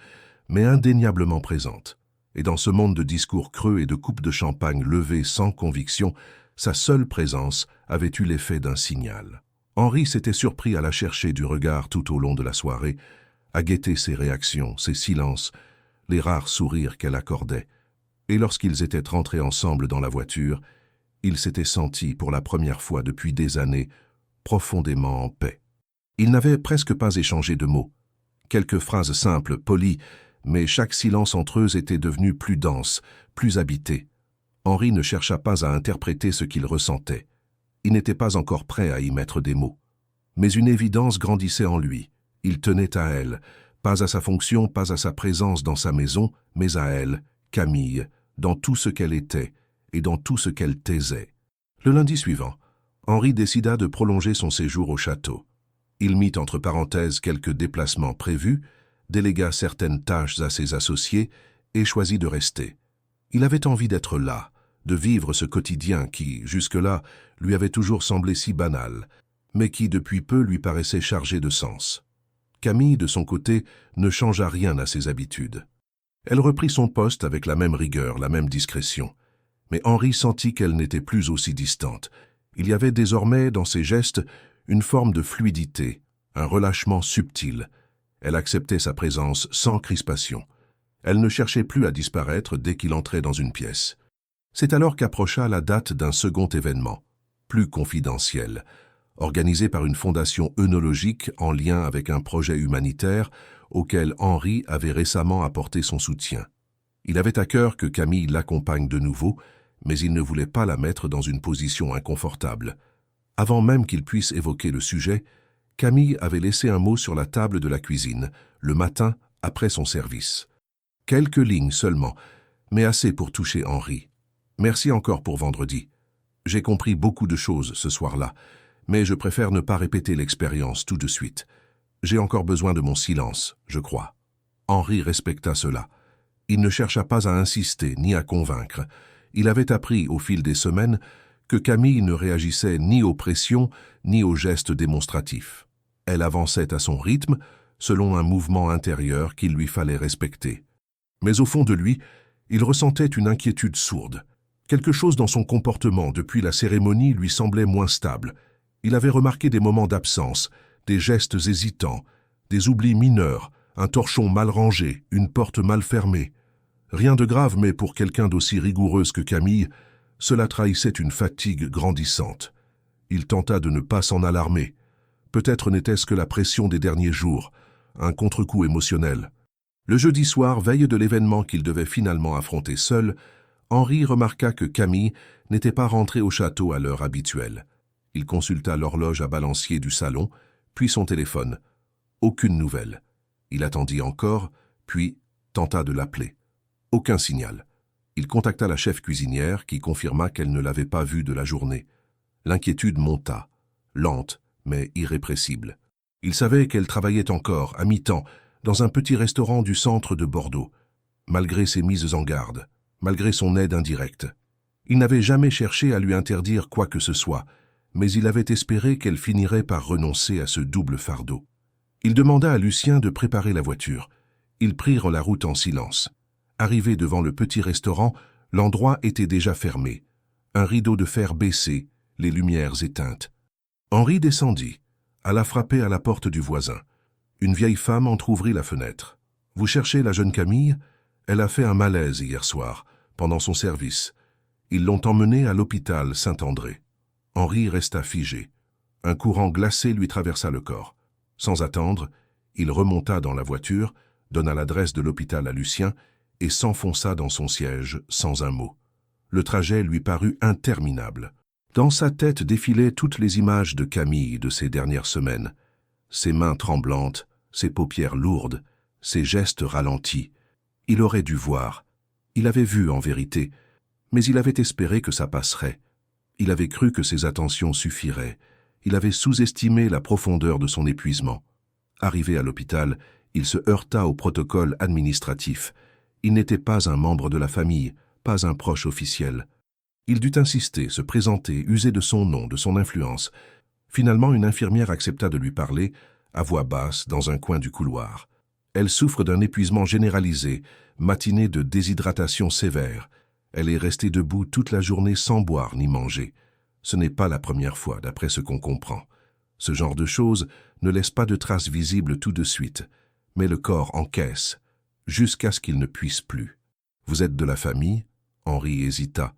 mais indéniablement présente. Et dans ce monde de discours creux et de coupes de champagne levées sans conviction, sa seule présence avait eu l'effet d'un signal. Henri s'était surpris à la chercher du regard tout au long de la soirée, à guetter ses réactions, ses silences, les rares sourires qu'elle accordait. Et lorsqu'ils étaient rentrés ensemble dans la voiture, il s'était senti, pour la première fois depuis des années, profondément en paix. Ils n'avaient presque pas échangé de mots. Quelques phrases simples, polies, mais chaque silence entre eux était devenu plus dense, plus habité. Henri ne chercha pas à interpréter ce qu'il ressentait. Il n'était pas encore prêt à y mettre des mots. Mais une évidence grandissait en lui. Il tenait à elle, pas à sa fonction, pas à sa présence dans sa maison, mais à elle, Camille, dans tout ce qu'elle était et dans tout ce qu'elle taisait. Le lundi suivant, Henri décida de prolonger son séjour au château. Il mit entre parenthèses quelques déplacements prévus, délégua certaines tâches à ses associés et choisit de rester. Il avait envie d'être là, de vivre ce quotidien qui, jusque-là, lui avait toujours semblé si banal, mais qui depuis peu lui paraissait chargé de sens. Camille, de son côté, ne changea rien à ses habitudes. Elle reprit son poste avec la même rigueur, la même discrétion. Mais Henri sentit qu'elle n'était plus aussi distante. Il y avait désormais, dans ses gestes, une forme de fluidité, un relâchement subtil. Elle acceptait sa présence sans crispation. Elle ne cherchait plus à disparaître dès qu'il entrait dans une pièce. C'est alors qu'approcha la date d'un second événement, plus confidentiel, organisé par une fondation œnologique en lien avec un projet humanitaire auquel Henri avait récemment apporté son soutien. Il avait à cœur que Camille l'accompagne de nouveau, mais il ne voulait pas la mettre dans une position inconfortable. Avant même qu'il puisse évoquer le sujet, Camille avait laissé un mot sur la table de la cuisine, le matin après son service. Quelques lignes seulement, mais assez pour toucher Henri. Merci encore pour vendredi. J'ai compris beaucoup de choses ce soir-là, mais je préfère ne pas répéter l'expérience tout de suite. J'ai encore besoin de mon silence, je crois. Henri respecta cela. Il ne chercha pas à insister ni à convaincre. Il avait appris au fil des semaines que Camille ne réagissait ni aux pressions ni aux gestes démonstratifs. Elle avançait à son rythme, selon un mouvement intérieur qu'il lui fallait respecter. Mais au fond de lui, il ressentait une inquiétude sourde. Quelque chose dans son comportement depuis la cérémonie lui semblait moins stable. Il avait remarqué des moments d'absence, des gestes hésitants, des oublis mineurs, un torchon mal rangé, une porte mal fermée. Rien de grave, mais pour quelqu'un d'aussi rigoureuse que Camille, cela trahissait une fatigue grandissante. Il tenta de ne pas s'en alarmer. Peut-être n'était-ce que la pression des derniers jours, un contre-coup émotionnel. Le jeudi soir, veille de l'événement qu'il devait finalement affronter seul, Henri remarqua que Camille n'était pas rentrée au château à l'heure habituelle. Il consulta l'horloge à balancier du salon, puis son téléphone. Aucune nouvelle. Il attendit encore, puis tenta de l'appeler. Aucun signal. Il contacta la chef cuisinière qui confirma qu'elle ne l'avait pas vue de la journée. L'inquiétude monta, lente mais irrépressible. Il savait qu'elle travaillait encore, à mi-temps, dans un petit restaurant du centre de Bordeaux, malgré ses mises en garde, malgré son aide indirecte. Il n'avait jamais cherché à lui interdire quoi que ce soit, mais il avait espéré qu'elle finirait par renoncer à ce double fardeau. Il demanda à Lucien de préparer la voiture. Ils prirent la route en silence. Arrivé devant le petit restaurant, l'endroit était déjà fermé. Un rideau de fer baissé, les lumières éteintes. Henri descendit, alla frapper à la porte du voisin. Une vieille femme entr'ouvrit la fenêtre. « Vous cherchez la jeune Camille ? Elle a fait un malaise hier soir, pendant son service. Ils l'ont emmenée à l'hôpital Saint-André. » Henri resta figé. Un courant glacé lui traversa le corps. Sans attendre, il remonta dans la voiture, donna l'adresse de l'hôpital à Lucien et s'enfonça dans son siège sans un mot. Le trajet lui parut interminable. Dans sa tête défilaient toutes les images de Camille de ces dernières semaines. Ses mains tremblantes, ses paupières lourdes, ses gestes ralentis. Il aurait dû voir. Il avait vu en vérité, mais il avait espéré que ça passerait. Il avait cru que ses attentions suffiraient. Il avait sous-estimé la profondeur de son épuisement. Arrivé à l'hôpital, il se heurta au protocole administratif. Il n'était pas un membre de la famille, pas un proche officiel. Il dut insister, se présenter, user de son nom, de son influence. Finalement, une infirmière accepta de lui parler, à voix basse, dans un coin du couloir. Elle souffre d'un épuisement généralisé, matinée de déshydratation sévère. Elle est restée debout toute la journée sans boire ni manger. Ce n'est pas la première fois, d'après ce qu'on comprend. Ce genre de choses ne laisse pas de traces visibles tout de suite, mais le corps encaisse, jusqu'à ce qu'il ne puisse plus. « Vous êtes de la famille ?» Henri hésita,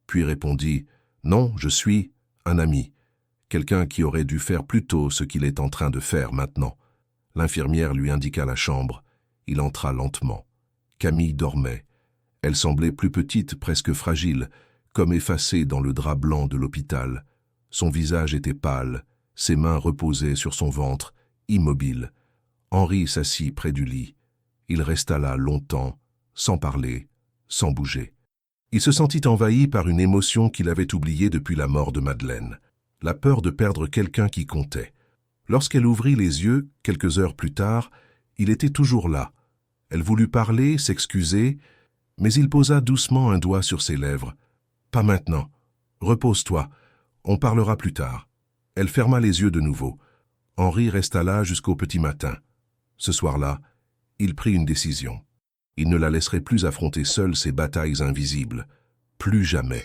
puis répondit « Non, je suis un ami, quelqu'un qui aurait dû faire plus tôt ce qu'il est en train de faire maintenant. » L'infirmière lui indiqua la chambre. Il entra lentement. Camille dormait. Elle semblait plus petite, presque fragile, comme effacée dans le drap blanc de l'hôpital. Son visage était pâle, ses mains reposaient sur son ventre, immobile. Henri s'assit près du lit. Il resta là longtemps, sans parler, sans bouger. Il se sentit envahi par une émotion qu'il avait oubliée depuis la mort de Madeleine, la peur de perdre quelqu'un qui comptait. Lorsqu'elle ouvrit les yeux, quelques heures plus tard, il était toujours là. Elle voulut parler, s'excuser, mais il posa doucement un doigt sur ses lèvres. « Pas maintenant. Repose-toi. On parlera plus tard. » Elle ferma les yeux de nouveau. Henri resta là jusqu'au petit matin. Ce soir-là, il prit une décision. Il ne la laisserait plus affronter seule ces batailles invisibles. Plus jamais.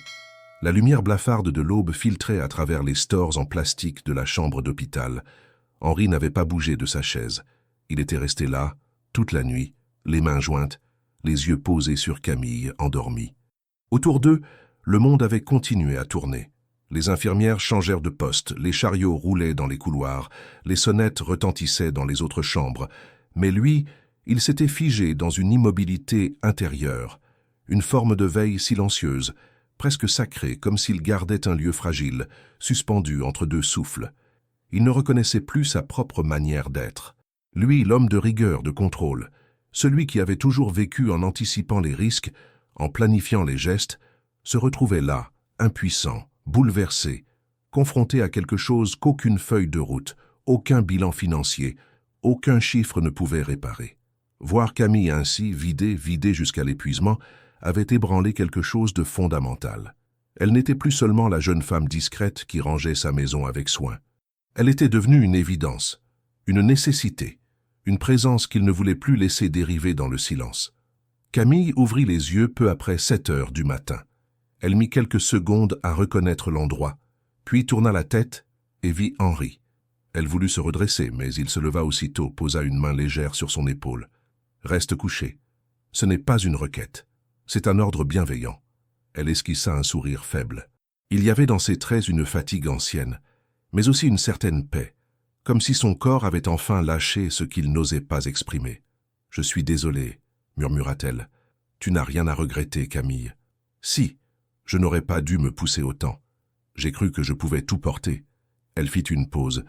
La lumière blafarde de l'aube filtrait à travers les stores en plastique de la chambre d'hôpital. Henri n'avait pas bougé de sa chaise. Il était resté là, toute la nuit, les mains jointes, les yeux posés sur Camille, endormie. Autour d'eux, le monde avait continué à tourner. Les infirmières changèrent de poste, les chariots roulaient dans les couloirs, les sonnettes retentissaient dans les autres chambres. Mais lui, il s'était figé dans une immobilité intérieure, une forme de veille silencieuse, presque sacrée, comme s'il gardait un lieu fragile, suspendu entre deux souffles. Il ne reconnaissait plus sa propre manière d'être. Lui, l'homme de rigueur, de contrôle, celui qui avait toujours vécu en anticipant les risques, en planifiant les gestes, se retrouvait là, impuissant, bouleversé, confronté à quelque chose qu'aucune feuille de route, aucun bilan financier, aucun chiffre ne pouvait réparer. Voir Camille ainsi, vidée jusqu'à l'épuisement, avait ébranlé quelque chose de fondamental. Elle n'était plus seulement la jeune femme discrète qui rangeait sa maison avec soin. Elle était devenue une évidence, une nécessité, une présence qu'il ne voulait plus laisser dériver dans le silence. Camille ouvrit les yeux peu après 7 heures du matin. Elle mit quelques secondes à reconnaître l'endroit, puis tourna la tête et vit Henri. Elle voulut se redresser, mais il se leva aussitôt, posa une main légère sur son épaule. « Reste couché. Ce n'est pas une requête. C'est un ordre bienveillant. » Elle esquissa un sourire faible. Il y avait dans ses traits une fatigue ancienne, mais aussi une certaine paix, comme si son corps avait enfin lâché ce qu'il n'osait pas exprimer. « Je suis désolée, » murmura-t-elle. « Tu n'as rien à regretter, Camille. »« Si, je n'aurais pas dû me pousser autant. J'ai cru que je pouvais tout porter. » Elle fit une pause,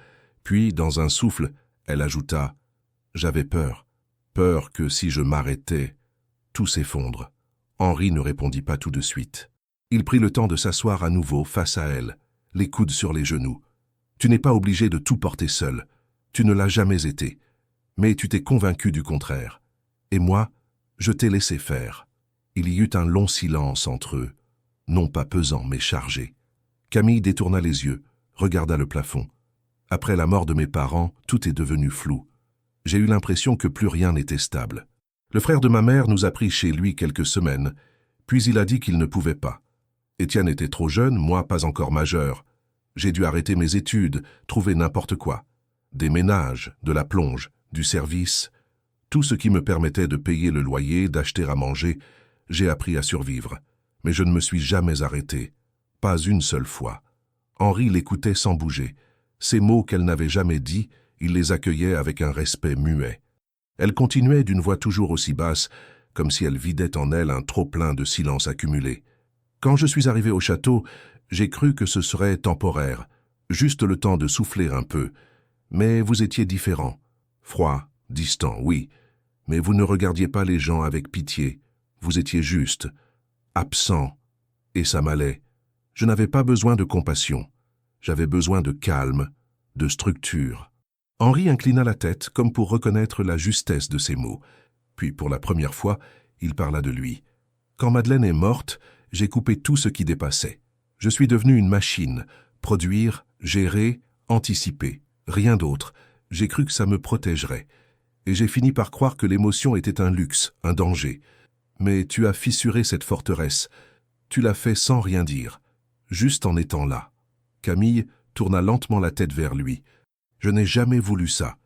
puis, dans un souffle, elle ajouta « J'avais peur. Peur que si je m'arrêtais, tout s'effondre. » Henri ne répondit pas tout de suite. Il prit le temps de s'asseoir à nouveau face à elle, les coudes sur les genoux. « Tu n'es pas obligé de tout porter seul. Tu ne l'as jamais été. Mais tu t'es convaincu du contraire. Et moi, je t'ai laissé faire. » Il y eut un long silence entre eux, non pas pesant mais chargé. Camille détourna les yeux, regarda le plafond. « Après la mort de mes parents, tout est devenu flou. J'ai eu l'impression que plus rien n'était stable. Le frère de ma mère nous a pris chez lui quelques semaines, puis il a dit qu'il ne pouvait pas. Étienne était trop jeune, moi pas encore majeur. J'ai dû arrêter mes études, trouver n'importe quoi. Des ménages, de la plonge, du service, tout ce qui me permettait de payer le loyer, d'acheter à manger. J'ai appris à survivre. Mais je ne me suis jamais arrêté. Pas une seule fois. » Henri l'écoutait sans bouger. Ces mots qu'elle n'avait jamais dits, il les accueillait avec un respect muet. Elle continuait d'une voix toujours aussi basse, comme si elle vidait en elle un trop-plein de silence accumulé. « Quand je suis arrivé au château, j'ai cru que ce serait temporaire, juste le temps de souffler un peu. Mais vous étiez différent. Froid, distant, oui. Mais vous ne regardiez pas les gens avec pitié. Vous étiez juste, absent, et ça m'allait. Je n'avais pas besoin de compassion. J'avais besoin de calme, de structure. » Henri inclina la tête comme pour reconnaître la justesse de ses mots. Puis, pour la première fois, il parla de lui. « Quand Madeleine est morte, j'ai coupé tout ce qui dépassait. Je suis devenu une machine. Produire, gérer, anticiper. Rien d'autre. J'ai cru que ça me protégerait. Et j'ai fini par croire que l'émotion était un luxe, un danger. Mais tu as fissuré cette forteresse. Tu l'as fait sans rien dire, juste en étant là. » Camille tourna lentement la tête vers lui. « Je n'ai jamais voulu ça.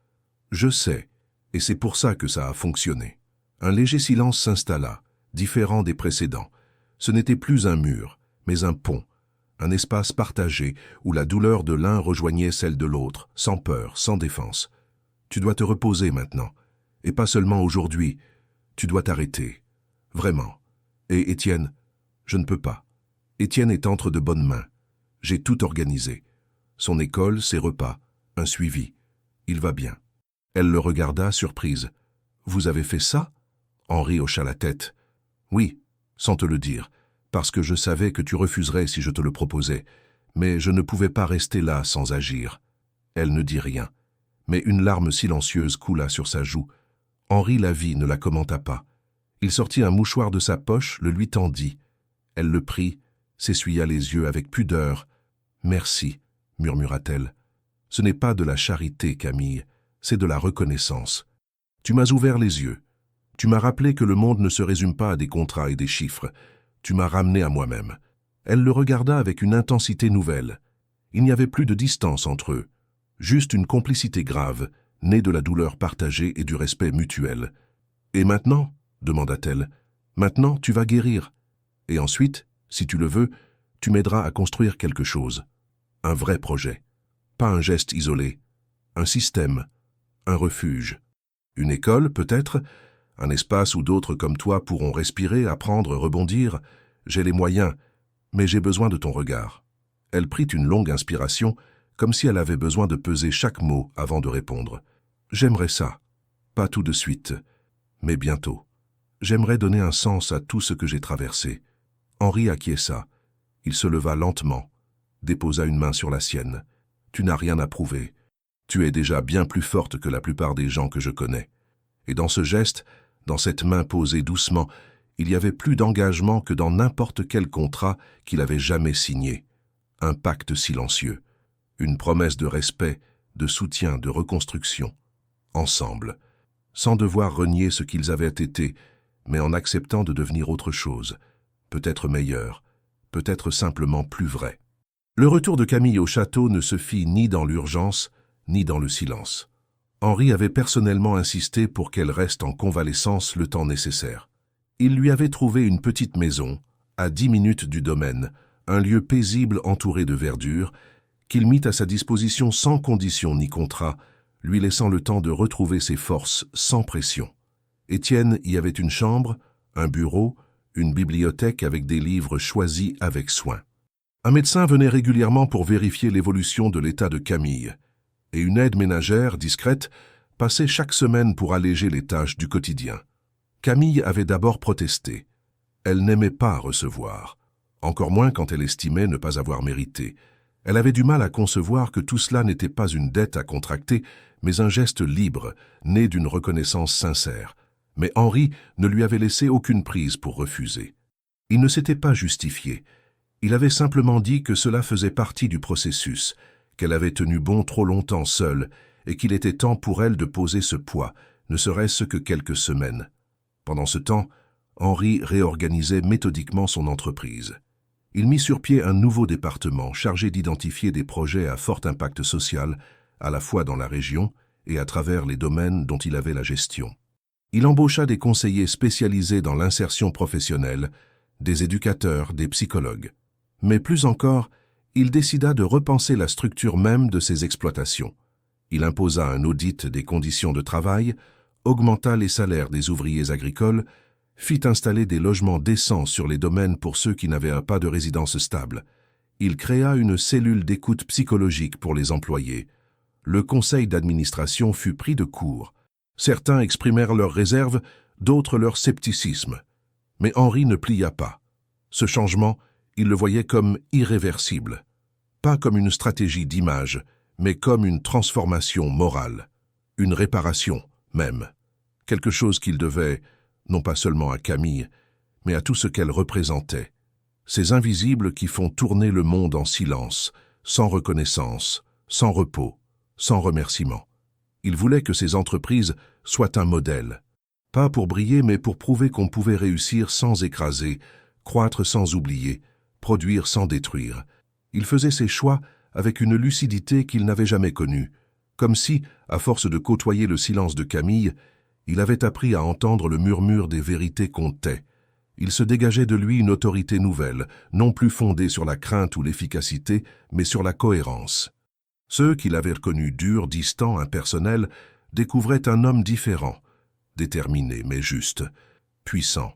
Je sais, et c'est pour ça que ça a fonctionné. » Un léger silence s'installa, différent des précédents. Ce n'était plus un mur, mais un pont, un espace partagé où la douleur de l'un rejoignait celle de l'autre, sans peur, sans défense. « Tu dois te reposer maintenant, et pas seulement aujourd'hui. Tu dois t'arrêter. Vraiment. Et Étienne, je ne peux pas. Étienne est entre de bonnes mains. J'ai tout organisé. Son école, ses repas, un suivi. Il va bien. » Elle le regarda, surprise. « Vous avez fait ça ?» Henri hocha la tête. « Oui, sans te le dire, parce que je savais que tu refuserais si je te le proposais, mais je ne pouvais pas rester là sans agir. » Elle ne dit rien, mais une larme silencieuse coula sur sa joue. Henri la vit, ne la commenta pas. Il sortit un mouchoir de sa poche, le lui tendit. Elle le prit, s'essuya les yeux avec pudeur. « Merci, » murmura-t-elle. « Ce n'est pas de la charité, Camille, c'est de la reconnaissance. Tu m'as ouvert les yeux. Tu m'as rappelé que le monde ne se résume pas à des contrats et des chiffres. Tu m'as ramené à moi-même. » Elle le regarda avec une intensité nouvelle. Il n'y avait plus de distance entre eux, juste une complicité grave, née de la douleur partagée et du respect mutuel. « Et maintenant ?» demanda-t-elle. « Maintenant, tu vas guérir. Et ensuite, si tu le veux, tu m'aideras à construire quelque chose. Un vrai projet. Pas un geste isolé. Un système. Un refuge. Une école, peut-être. Un espace où d'autres comme toi pourront respirer, apprendre, rebondir. J'ai les moyens, mais j'ai besoin de ton regard. » Elle prit une longue inspiration, comme si elle avait besoin de peser chaque mot avant de répondre. « J'aimerais ça. Pas tout de suite, mais bientôt. J'aimerais donner un sens à tout ce que j'ai traversé. » Henri acquiesça. Il se leva lentement, déposa une main sur la sienne. « Tu n'as rien à prouver. Tu es déjà bien plus forte que la plupart des gens que je connais. » Et dans ce geste, dans cette main posée doucement, il y avait plus d'engagement que dans n'importe quel contrat qu'il avait jamais signé. Un pacte silencieux, une promesse de respect, de soutien, de reconstruction. Ensemble, sans devoir renier ce qu'ils avaient été, mais en acceptant de devenir autre chose, peut-être meilleur, peut-être simplement plus vrai. Le retour de Camille au château ne se fit ni dans l'urgence, ni dans le silence. Henri avait personnellement insisté pour qu'elle reste en convalescence le temps nécessaire. Il lui avait trouvé une petite maison, à 10 minutes du domaine, un lieu paisible entouré de verdure, qu'il mit à sa disposition sans condition ni contrat, lui laissant le temps de retrouver ses forces sans pression. Étienne y avait une chambre, un bureau, une bibliothèque avec des livres choisis avec soin. Un médecin venait régulièrement pour vérifier l'évolution de l'état de Camille, et une aide ménagère discrète passait chaque semaine pour alléger les tâches du quotidien. Camille avait d'abord protesté. Elle n'aimait pas recevoir, encore moins quand elle estimait ne pas avoir mérité. Elle avait du mal à concevoir que tout cela n'était pas une dette à contracter, mais un geste libre, né d'une reconnaissance sincère. Mais Henri ne lui avait laissé aucune prise pour refuser. Il ne s'était pas justifié. Il avait simplement dit que cela faisait partie du processus, qu'elle avait tenu bon trop longtemps seule et qu'il était temps pour elle de poser ce poids, ne serait-ce que quelques semaines. Pendant ce temps, Henri réorganisait méthodiquement son entreprise. Il mit sur pied un nouveau département chargé d'identifier des projets à fort impact social, à la fois dans la région et à travers les domaines dont il avait la gestion. Il embaucha des conseillers spécialisés dans l'insertion professionnelle, des éducateurs, des psychologues. Mais plus encore, il décida de repenser la structure même de ses exploitations. Il imposa un audit des conditions de travail, augmenta les salaires des ouvriers agricoles, fit installer des logements décents sur les domaines pour ceux qui n'avaient pas de résidence stable. Il créa une cellule d'écoute psychologique pour les employés. Le conseil d'administration fut pris de court. Certains exprimèrent leurs réserves, d'autres leur scepticisme. Mais Henri ne plia pas. Ce changement, il le voyait comme irréversible. Pas comme une stratégie d'image, mais comme une transformation morale. Une réparation, même. Quelque chose qu'il devait, non pas seulement à Camille, mais à tout ce qu'elle représentait. Ces invisibles qui font tourner le monde en silence, sans reconnaissance, sans repos, sans remerciement. Il voulait que ces entreprises soient un modèle. Pas pour briller, mais pour prouver qu'on pouvait réussir sans écraser, croître sans oublier, produire sans détruire. Il faisait ses choix avec une lucidité qu'il n'avait jamais connue, comme si, à force de côtoyer le silence de Camille, il avait appris à entendre le murmure des vérités qu'on tait. Il se dégageait de lui une autorité nouvelle, non plus fondée sur la crainte ou l'efficacité, mais sur la cohérence. Ceux qui l'avaient reconnu dur, distant, impersonnel, découvraient un homme différent, déterminé mais juste, puissant,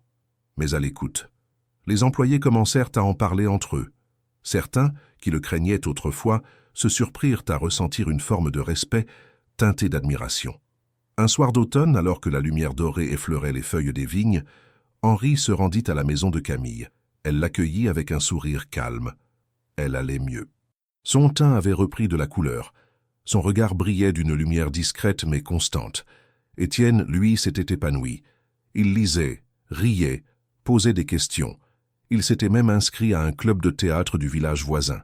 mais à l'écoute. Les employés commencèrent à en parler entre eux. Certains, qui le craignaient autrefois, se surprirent à ressentir une forme de respect teinté d'admiration. Un soir d'automne, alors que la lumière dorée effleurait les feuilles des vignes, Henri se rendit à la maison de Camille. Elle l'accueillit avec un sourire calme. Elle allait mieux. Son teint avait repris de la couleur. Son regard brillait d'une lumière discrète mais constante. Étienne, lui, s'était épanoui. Il lisait, riait, posait des questions. Il s'était même inscrit à un club de théâtre du village voisin.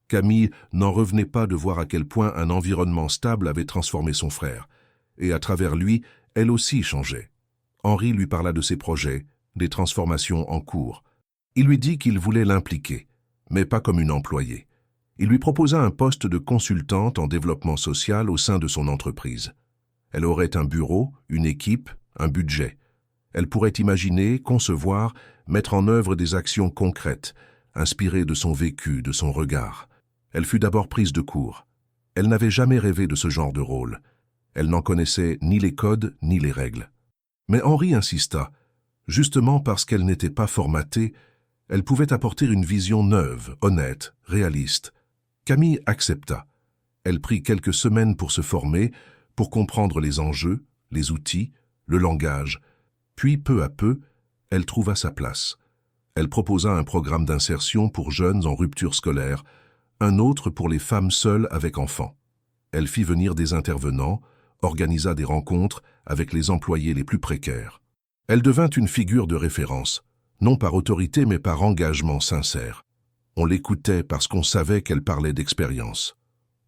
Camille n'en revenait pas de voir à quel point un environnement stable avait transformé son frère. Et à travers lui, elle aussi changeait. Henri lui parla de ses projets, des transformations en cours. Il lui dit qu'il voulait l'impliquer, mais pas comme une employée. Il lui proposa un poste de consultante en développement social au sein de son entreprise. Elle aurait un bureau, une équipe, un budget. Elle pourrait imaginer, concevoir, mettre en œuvre des actions concrètes, inspirées de son vécu, de son regard. Elle fut d'abord prise de court. Elle n'avait jamais rêvé de ce genre de rôle. Elle n'en connaissait ni les codes ni les règles. Mais Henri insista. Justement parce qu'elle n'était pas formatée, elle pouvait apporter une vision neuve, honnête, réaliste. Camille accepta. Elle prit quelques semaines pour se former, pour comprendre les enjeux, les outils, le langage. Puis, peu à peu, elle trouva sa place. Elle proposa un programme d'insertion pour jeunes en rupture scolaire, un autre pour les femmes seules avec enfants. Elle fit venir des intervenants, organisa des rencontres avec les employés les plus précaires. Elle devint une figure de référence, non par autorité mais par engagement sincère. On l'écoutait parce qu'on savait qu'elle parlait d'expérience.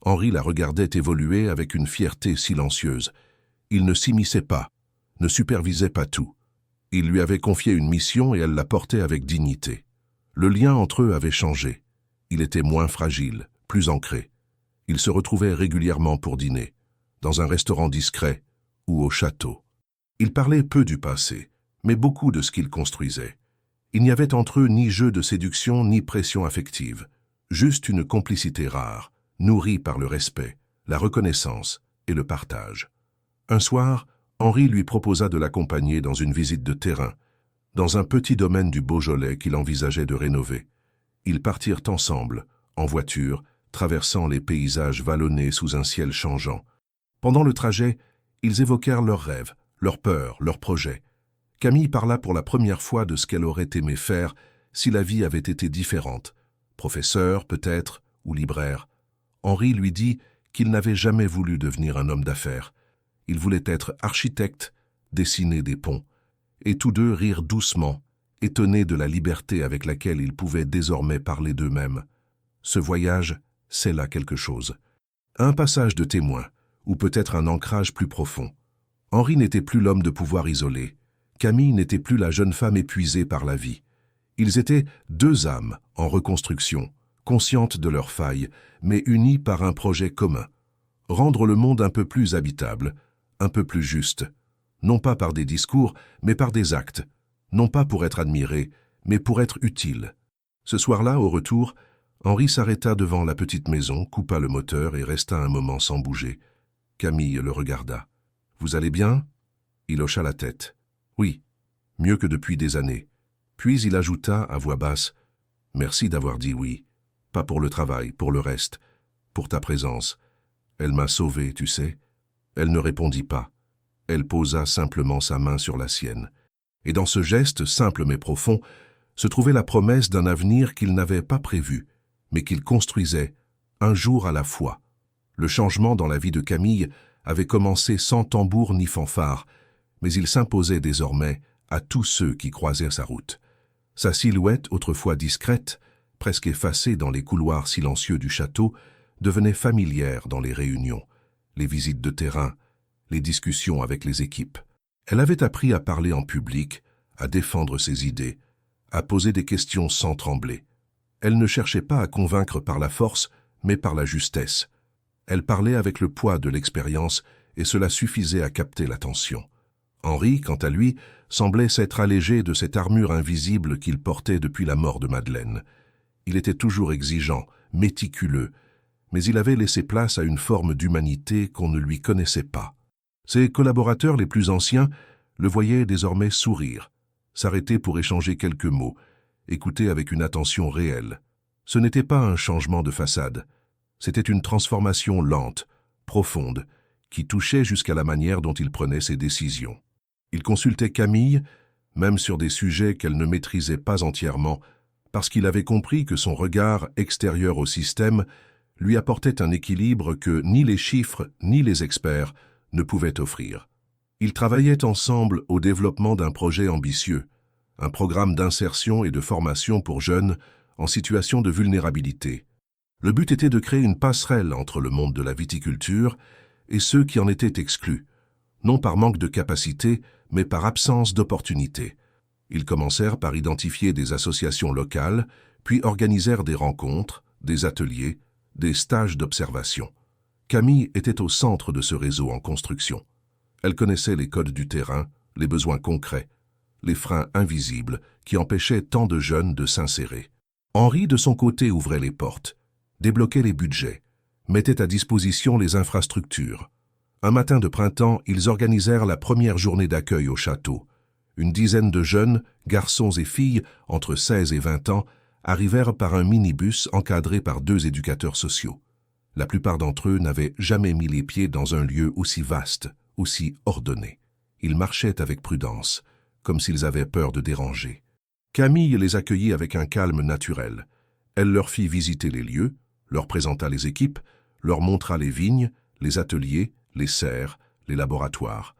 Henri la regardait évoluer avec une fierté silencieuse. Il ne s'immisçait pas, ne supervisait pas tout. Il lui avait confié une mission et elle la portait avec dignité. Le lien entre eux avait changé. Il était moins fragile, plus ancré. Ils se retrouvaient régulièrement pour dîner, dans un restaurant discret ou au château. Ils parlaient peu du passé, mais beaucoup de ce qu'ils construisaient. Il n'y avait entre eux ni jeu de séduction ni pression affective, juste une complicité rare, nourrie par le respect, la reconnaissance et le partage. Un soir, Henri lui proposa de l'accompagner dans une visite de terrain, dans un petit domaine du Beaujolais qu'il envisageait de rénover. Ils partirent ensemble, en voiture, traversant les paysages vallonnés sous un ciel changeant. Pendant le trajet, ils évoquèrent leurs rêves, leurs peurs, leurs projets. Camille parla pour la première fois de ce qu'elle aurait aimé faire si la vie avait été différente. Professeur, peut-être, ou libraire. Henri lui dit qu'il n'avait jamais voulu devenir un homme d'affaires. Il voulait être architecte, dessiner des ponts. Et tous deux rirent doucement, étonnés de la liberté avec laquelle ils pouvaient désormais parler d'eux-mêmes. Ce voyage, c'est là quelque chose. Un passage de témoin, ou peut-être un ancrage plus profond. Henri n'était plus l'homme de pouvoir isolé. Camille n'était plus la jeune femme épuisée par la vie. Ils étaient deux âmes en reconstruction, conscientes de leurs failles, mais unies par un projet commun. Rendre le monde un peu plus habitable, un peu plus juste. Non pas par des discours, mais par des actes. Non pas pour être admiré, mais pour être utile. Ce soir-là, au retour, Henri s'arrêta devant la petite maison, coupa le moteur et resta un moment sans bouger. Camille le regarda. « Vous allez bien ?» Il hocha la tête. « Oui, mieux que depuis des années. » Puis il ajouta à voix basse. « Merci d'avoir dit oui. Pas pour le travail, pour le reste. Pour ta présence. Elle m'a sauvé, tu sais. » Elle ne répondit pas. Elle posa simplement sa main sur la sienne. Et dans ce geste, simple mais profond, se trouvait la promesse d'un avenir qu'il n'avait pas prévu, mais qu'il construisait, un jour à la fois. Le changement dans la vie de Camille avait commencé sans tambour ni fanfare, mais il s'imposait désormais à tous ceux qui croisaient sa route. Sa silhouette, autrefois discrète, presque effacée dans les couloirs silencieux du château, devenait familière dans les réunions, les visites de terrain, les discussions avec les équipes. Elle avait appris à parler en public, à défendre ses idées, à poser des questions sans trembler. Elle ne cherchait pas à convaincre par la force, mais par la justesse. Elle parlait avec le poids de l'expérience et cela suffisait à capter l'attention. Henri, quant à lui, semblait s'être allégé de cette armure invisible qu'il portait depuis la mort de Madeleine. Il était toujours exigeant, méticuleux, mais il avait laissé place à une forme d'humanité qu'on ne lui connaissait pas. Ses collaborateurs les plus anciens le voyaient désormais sourire, s'arrêter pour échanger quelques mots, écouter avec une attention réelle. Ce n'était pas un changement de façade, c'était une transformation lente, profonde, qui touchait jusqu'à la manière dont il prenait ses décisions. Il consultait Camille, même sur des sujets qu'elle ne maîtrisait pas entièrement, parce qu'il avait compris que son regard extérieur au système lui apportait un équilibre que ni les chiffres ni les experts ne pouvaient offrir. Ils travaillaient ensemble au développement d'un projet ambitieux, un programme d'insertion et de formation pour jeunes en situation de vulnérabilité. Le but était de créer une passerelle entre le monde de la viticulture et ceux qui en étaient exclus, non par manque de capacité, mais par absence d'opportunités. Ils commencèrent par identifier des associations locales, puis organisèrent des rencontres, des ateliers, des stages d'observation. Camille était au centre de ce réseau en construction. Elle connaissait les codes du terrain, les besoins concrets, les freins invisibles qui empêchaient tant de jeunes de s'insérer. Henri, de son côté, ouvrait les portes, débloquait les budgets, mettait à disposition les infrastructures. Un matin de printemps, ils organisèrent la première journée d'accueil au château. Une dizaine de jeunes, garçons et filles, entre 16 et 20 ans, arrivèrent par un minibus encadré par 2 éducateurs sociaux. La plupart d'entre eux n'avaient jamais mis les pieds dans un lieu aussi vaste, aussi ordonné. Ils marchaient avec prudence, comme s'ils avaient peur de déranger. Camille les accueillit avec un calme naturel. Elle leur fit visiter les lieux, leur présenta les équipes, leur montra les vignes, les ateliers, les serres, les laboratoires.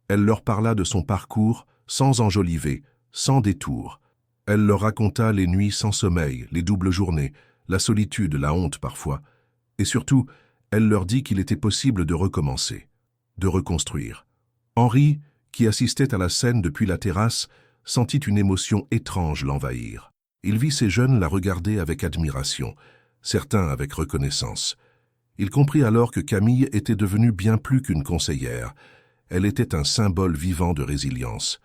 Elle leur parla de son parcours, sans enjoliver, sans détour. Elle leur raconta les nuits sans sommeil, les doubles journées, la solitude, la honte parfois. Et surtout, elle leur dit qu'il était possible de recommencer, de reconstruire. Henri, qui assistait à la scène depuis la terrasse, sentit une émotion étrange l'envahir. Il vit ces jeunes la regarder avec admiration, certains avec reconnaissance. Il comprit alors que Camille était devenue bien plus qu'une conseillère. Elle était un symbole vivant de résilience.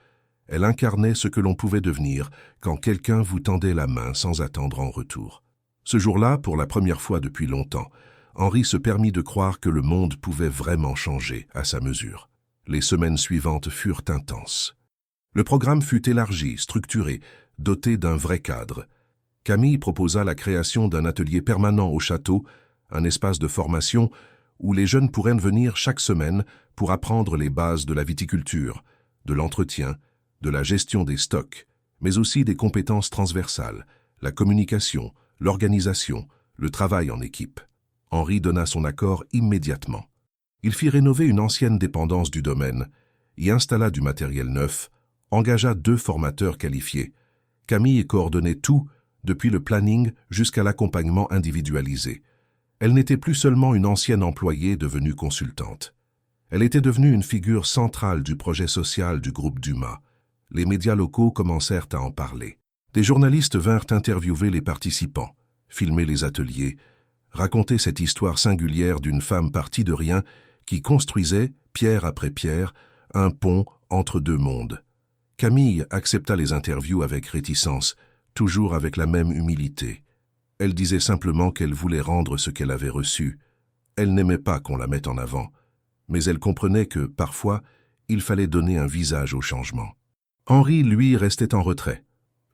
Elle incarnait ce que l'on pouvait devenir quand quelqu'un vous tendait la main sans attendre en retour. Ce jour-là, pour la première fois depuis longtemps, Henri se permit de croire que le monde pouvait vraiment changer à sa mesure. Les semaines suivantes furent intenses. Le programme fut élargi, structuré, doté d'un vrai cadre. Camille proposa la création d'un atelier permanent au château, un espace de formation où les jeunes pourraient venir chaque semaine pour apprendre les bases de la viticulture, de l'entretien, de la gestion des stocks, mais aussi des compétences transversales, la communication, l'organisation, le travail en équipe. Henri donna son accord immédiatement. Il fit rénover une ancienne dépendance du domaine, y installa du matériel neuf, engagea 2 formateurs qualifiés. Camille coordonnait tout, depuis le planning jusqu'à l'accompagnement individualisé. Elle n'était plus seulement une ancienne employée devenue consultante. Elle était devenue une figure centrale du projet social du groupe Dumas. Les médias locaux commencèrent à en parler. Des journalistes vinrent interviewer les participants, filmer les ateliers, raconter cette histoire singulière d'une femme partie de rien qui construisait, pierre après pierre, un pont entre 2 mondes. Camille accepta les interviews avec réticence, toujours avec la même humilité. Elle disait simplement qu'elle voulait rendre ce qu'elle avait reçu. Elle n'aimait pas qu'on la mette en avant, mais elle comprenait que, parfois, il fallait donner un visage au changement. Henri, lui, restait en retrait.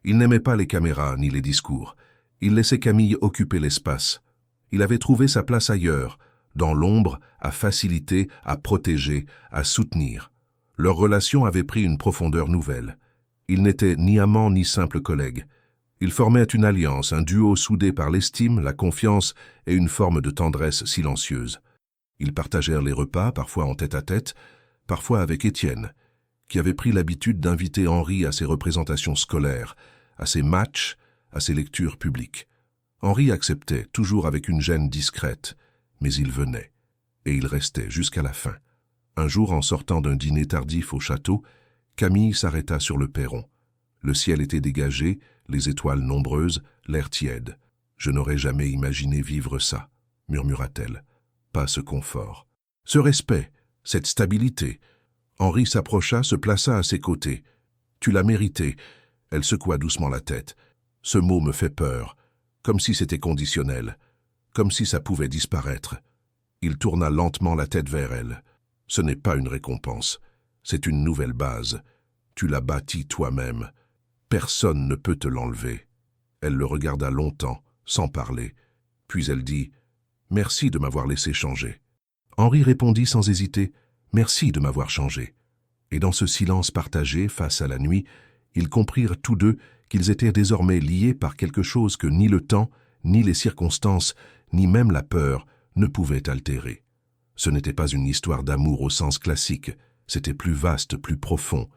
Il n'aimait pas les caméras ni les discours. Il laissait Camille occuper l'espace. Il avait trouvé sa place ailleurs, dans l'ombre, à faciliter, à protéger, à soutenir. Leur relation avait pris une profondeur nouvelle. Ils n'étaient ni amants ni simples collègues. Ils formaient une alliance, un duo soudé par l'estime, la confiance et une forme de tendresse silencieuse. Ils partagèrent les repas, parfois en tête-à-tête, parfois avec Étienne, qui avait pris l'habitude d'inviter Henri à ses représentations scolaires, à ses matchs, à ses lectures publiques. Henri acceptait, toujours avec une gêne discrète, mais il venait, et il restait jusqu'à la fin. Un jour, en sortant d'un dîner tardif au château, Camille s'arrêta sur le perron. Le ciel était dégagé, les étoiles nombreuses, l'air tiède. « Je n'aurais jamais imaginé vivre ça », murmura-t-elle. « Pas ce confort. Ce respect, cette stabilité. » Henri s'approcha, se plaça à ses côtés. « Tu l'as mérité. » Elle secoua doucement la tête. « Ce mot me fait peur, comme si c'était conditionnel, comme si ça pouvait disparaître. » Il tourna lentement la tête vers elle. « Ce n'est pas une récompense, c'est une nouvelle base. Tu l'as bâtie toi-même. Personne ne peut te l'enlever. » Elle le regarda longtemps, sans parler. Puis elle dit « Merci de m'avoir laissé changer. » Henri répondit sans hésiter « Merci de m'avoir changé. » Et dans ce silence partagé face à la nuit, ils comprirent tous deux qu'ils étaient désormais liés par quelque chose que ni le temps, ni les circonstances, ni même la peur ne pouvaient altérer. Ce n'était pas une histoire d'amour au sens classique, c'était plus vaste, plus profond.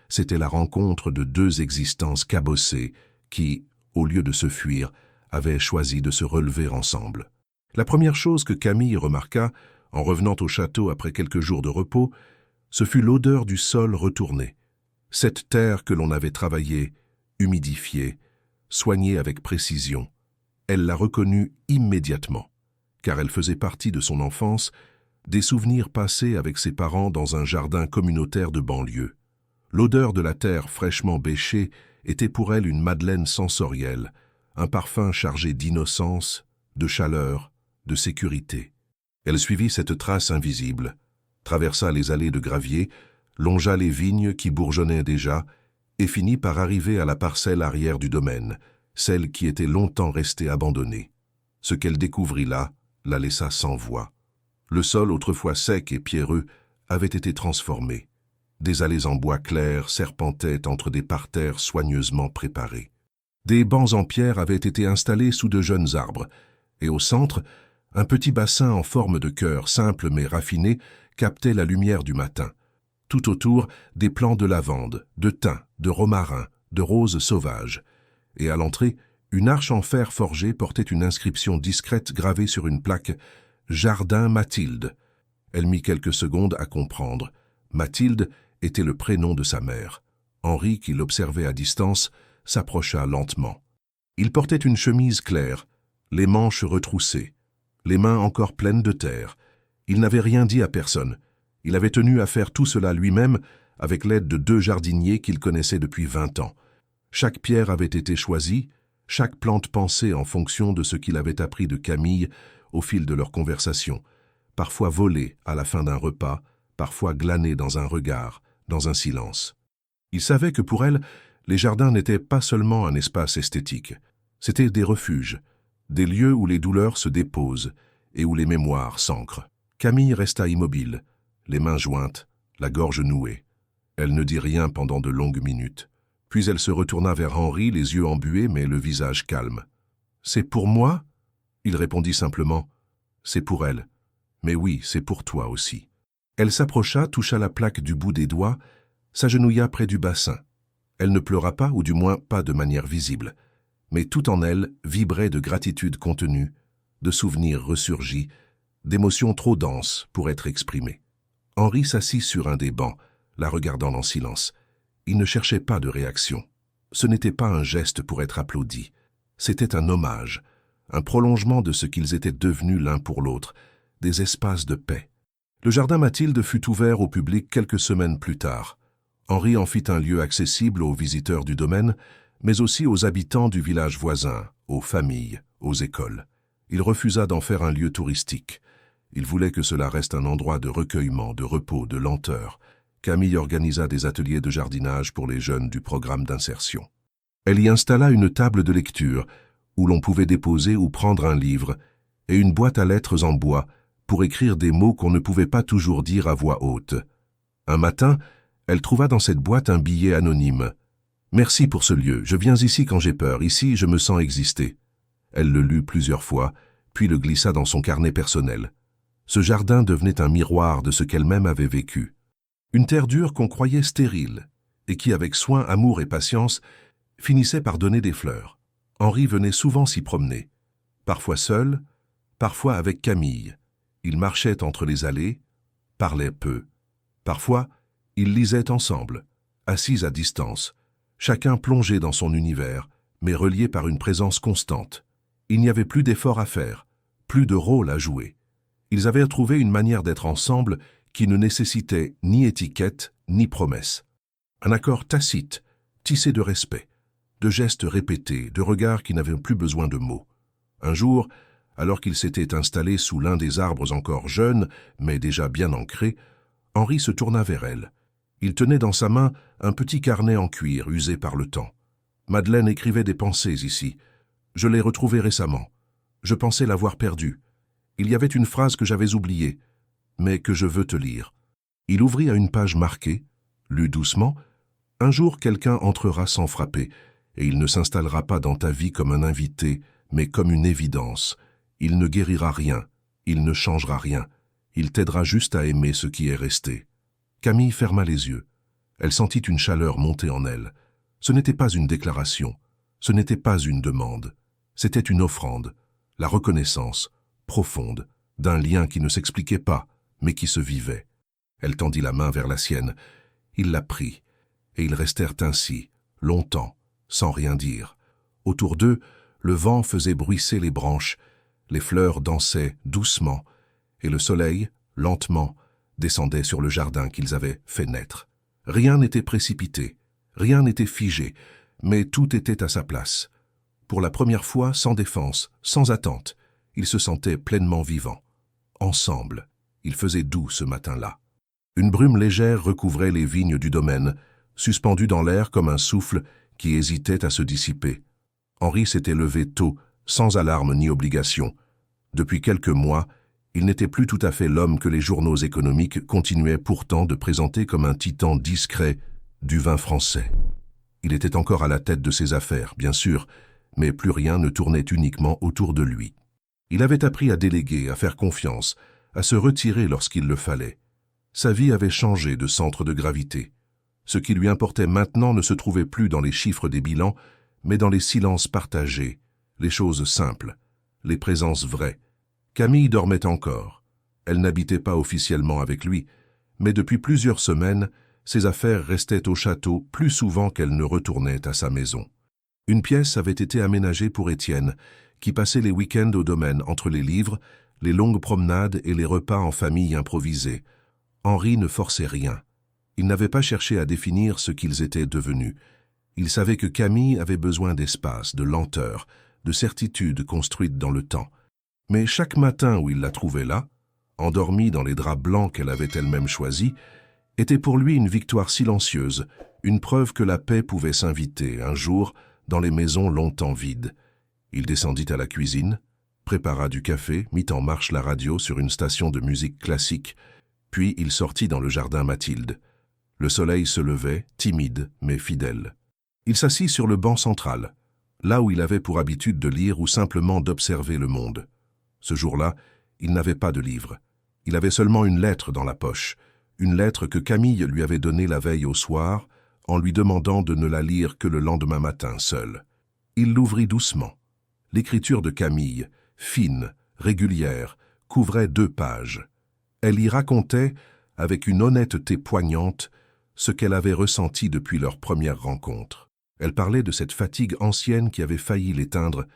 C'était la rencontre de 2 existences cabossées qui, au lieu de se fuir, avaient choisi de se relever ensemble. La première chose que Camille remarqua, en revenant au château après quelques jours de repos, ce fut l'odeur du sol retourné. Cette terre que l'on avait travaillée, humidifiée, soignée avec précision. Elle la reconnut immédiatement, car elle faisait partie de son enfance, des souvenirs passés avec ses parents dans un jardin communautaire de banlieue. L'odeur de la terre fraîchement bêchée était pour elle une madeleine sensorielle, un parfum chargé d'innocence, de chaleur, de sécurité. Elle suivit cette trace invisible, traversa les allées de gravier, longea les vignes qui bourgeonnaient déjà, et finit par arriver à la parcelle arrière du domaine, celle qui était longtemps restée abandonnée. Ce qu'elle découvrit là la laissa sans voix. Le sol, autrefois sec et pierreux, avait été transformé. Des allées en bois clair serpentaient entre des parterres soigneusement préparés. Des bancs en pierre avaient été installés sous de jeunes arbres, et au centre, un petit bassin en forme de cœur, simple mais raffiné, captait la lumière du matin. Tout autour, des plants de lavande, de thym, de romarin, de roses sauvages. Et à l'entrée, une arche en fer forgé portait une inscription discrète gravée sur une plaque « Jardin Mathilde ». Elle mit quelques secondes à comprendre. Mathilde était le prénom de sa mère. Henri, qui l'observait à distance, s'approcha lentement. Il portait une chemise claire, les manches retroussées, les mains encore pleines de terre. Il n'avait rien dit à personne. Il avait tenu à faire tout cela lui-même avec l'aide de 2 jardiniers qu'il connaissait depuis 20 ans. Chaque pierre avait été choisie, chaque plante pensée en fonction de ce qu'il avait appris de Camille au fil de leur conversation, parfois volée à la fin d'un repas, parfois glanée dans un regard, dans un silence. Il savait que pour elle, les jardins n'étaient pas seulement un espace esthétique, c'étaient des refuges, des lieux où les douleurs se déposent et où les mémoires s'ancrent. Camille resta immobile, les mains jointes, la gorge nouée. Elle ne dit rien pendant de longues minutes. Puis elle se retourna vers Henri, les yeux embués mais le visage calme. « C'est pour moi ?» Il répondit simplement. « C'est pour elle. Mais oui, c'est pour toi aussi. » Elle s'approcha, toucha la plaque du bout des doigts, s'agenouilla près du bassin. Elle ne pleura pas, ou du moins pas de manière visible. Mais tout en elle vibrait de gratitude contenue, de souvenirs ressurgis, d'émotions trop denses pour être exprimées. Henri s'assit sur un des bancs, la regardant en silence. Il ne cherchait pas de réaction. Ce n'était pas un geste pour être applaudi. C'était un hommage, un prolongement de ce qu'ils étaient devenus l'un pour l'autre, des espaces de paix. Le jardin Mathilde fut ouvert au public quelques semaines plus tard. Henri en fit un lieu accessible aux visiteurs du domaine, mais aussi aux habitants du village voisin, aux familles, aux écoles. Il refusa d'en faire un lieu touristique. Il voulait que cela reste un endroit de recueillement, de repos, de lenteur. Camille organisa des ateliers de jardinage pour les jeunes du programme d'insertion. Elle y installa une table de lecture, où l'on pouvait déposer ou prendre un livre, et une boîte à lettres en bois pour écrire des mots qu'on ne pouvait pas toujours dire à voix haute. Un matin, elle trouva dans cette boîte un billet anonyme. « Merci pour ce lieu, je viens ici quand j'ai peur, ici je me sens exister. » Elle le lut plusieurs fois, puis le glissa dans son carnet personnel. Ce jardin devenait un miroir de ce qu'elle-même avait vécu. Une terre dure qu'on croyait stérile, et qui, avec soin, amour et patience, finissait par donner des fleurs. Henri venait souvent s'y promener, parfois seul, parfois avec Camille. Ils marchaient entre les allées, parlaient peu. Parfois, ils lisaient ensemble, assis à distance, chacun plongé dans son univers, mais relié par une présence constante. Il n'y avait plus d'efforts à faire, plus de rôle à jouer. Ils avaient trouvé une manière d'être ensemble qui ne nécessitait ni étiquette ni promesse. Un accord tacite, tissé de respect, de gestes répétés, de regards qui n'avaient plus besoin de mots. Un jour, alors qu'ils s'étaient installés sous l'un des arbres encore jeunes, mais déjà bien ancrés, Henri se tourna vers elle. Il tenait dans sa main un petit carnet en cuir usé par le temps. « Madeleine écrivait des pensées ici. Je l'ai retrouvée récemment. Je pensais l'avoir perdue. Il y avait une phrase que j'avais oubliée, mais que je veux te lire. » Il ouvrit à une page marquée, lut doucement. « Un jour, quelqu'un entrera sans frapper, et il ne s'installera pas dans ta vie comme un invité, mais comme une évidence. Il ne guérira rien, il ne changera rien. Il t'aidera juste à aimer ce qui est resté. » Camille ferma les yeux. Elle sentit une chaleur monter en elle. Ce n'était pas une déclaration, ce n'était pas une demande. C'était une offrande, la reconnaissance, profonde, d'un lien qui ne s'expliquait pas, mais qui se vivait. Elle tendit la main vers la sienne. Il la prit, et ils restèrent ainsi, longtemps, sans rien dire. Autour d'eux, le vent faisait bruisser les branches, les fleurs dansaient doucement, et le soleil, lentement, descendait sur le jardin qu'ils avaient fait naître. Rien n'était précipité, rien n'était figé, mais tout était à sa place. Pour la première fois, sans défense, sans attente, ils se sentaient pleinement vivants. Ensemble, il faisait doux ce matin-là. Une brume légère recouvrait les vignes du domaine, suspendue dans l'air comme un souffle qui hésitait à se dissiper. Henri s'était levé tôt, sans alarme ni obligation. Depuis quelques mois, il n'était plus tout à fait l'homme que les journaux économiques continuaient pourtant de présenter comme un titan discret du vin français. Il était encore à la tête de ses affaires, bien sûr, mais plus rien ne tournait uniquement autour de lui. Il avait appris à déléguer, à faire confiance, à se retirer lorsqu'il le fallait. Sa vie avait changé de centre de gravité. Ce qui lui importait maintenant ne se trouvait plus dans les chiffres des bilans, mais dans les silences partagés, les choses simples, les présences vraies. Camille dormait encore. Elle n'habitait pas officiellement avec lui, mais depuis plusieurs semaines, ses affaires restaient au château plus souvent qu'elle ne retournait à sa maison. Une pièce avait été aménagée pour Étienne, qui passait les week-ends au domaine entre les livres, les longues promenades et les repas en famille improvisés. Henri ne forçait rien. Il n'avait pas cherché à définir ce qu'ils étaient devenus. Il savait que Camille avait besoin d'espace, de lenteur, de certitude construite dans le temps. Mais chaque matin où il la trouvait là, endormie dans les draps blancs qu'elle avait elle-même choisis, était pour lui une victoire silencieuse, une preuve que la paix pouvait s'inviter, un jour, dans les maisons longtemps vides. Il descendit à la cuisine, prépara du café, mit en marche la radio sur une station de musique classique, puis il sortit dans le jardin Mathilde. Le soleil se levait, timide mais fidèle. Il s'assit sur le banc central, là où il avait pour habitude de lire ou simplement d'observer le monde. Ce jour-là, il n'avait pas de livre. Il avait seulement une lettre dans la poche, une lettre que Camille lui avait donnée la veille au soir, en lui demandant de ne la lire que le lendemain matin seul. Il l'ouvrit doucement. L'écriture de Camille, fine, régulière, couvrait 2 pages. Elle y racontait, avec une honnêteté poignante, ce qu'elle avait ressenti depuis leur première rencontre. Elle parlait de cette fatigue ancienne qui avait failli l'éteindre,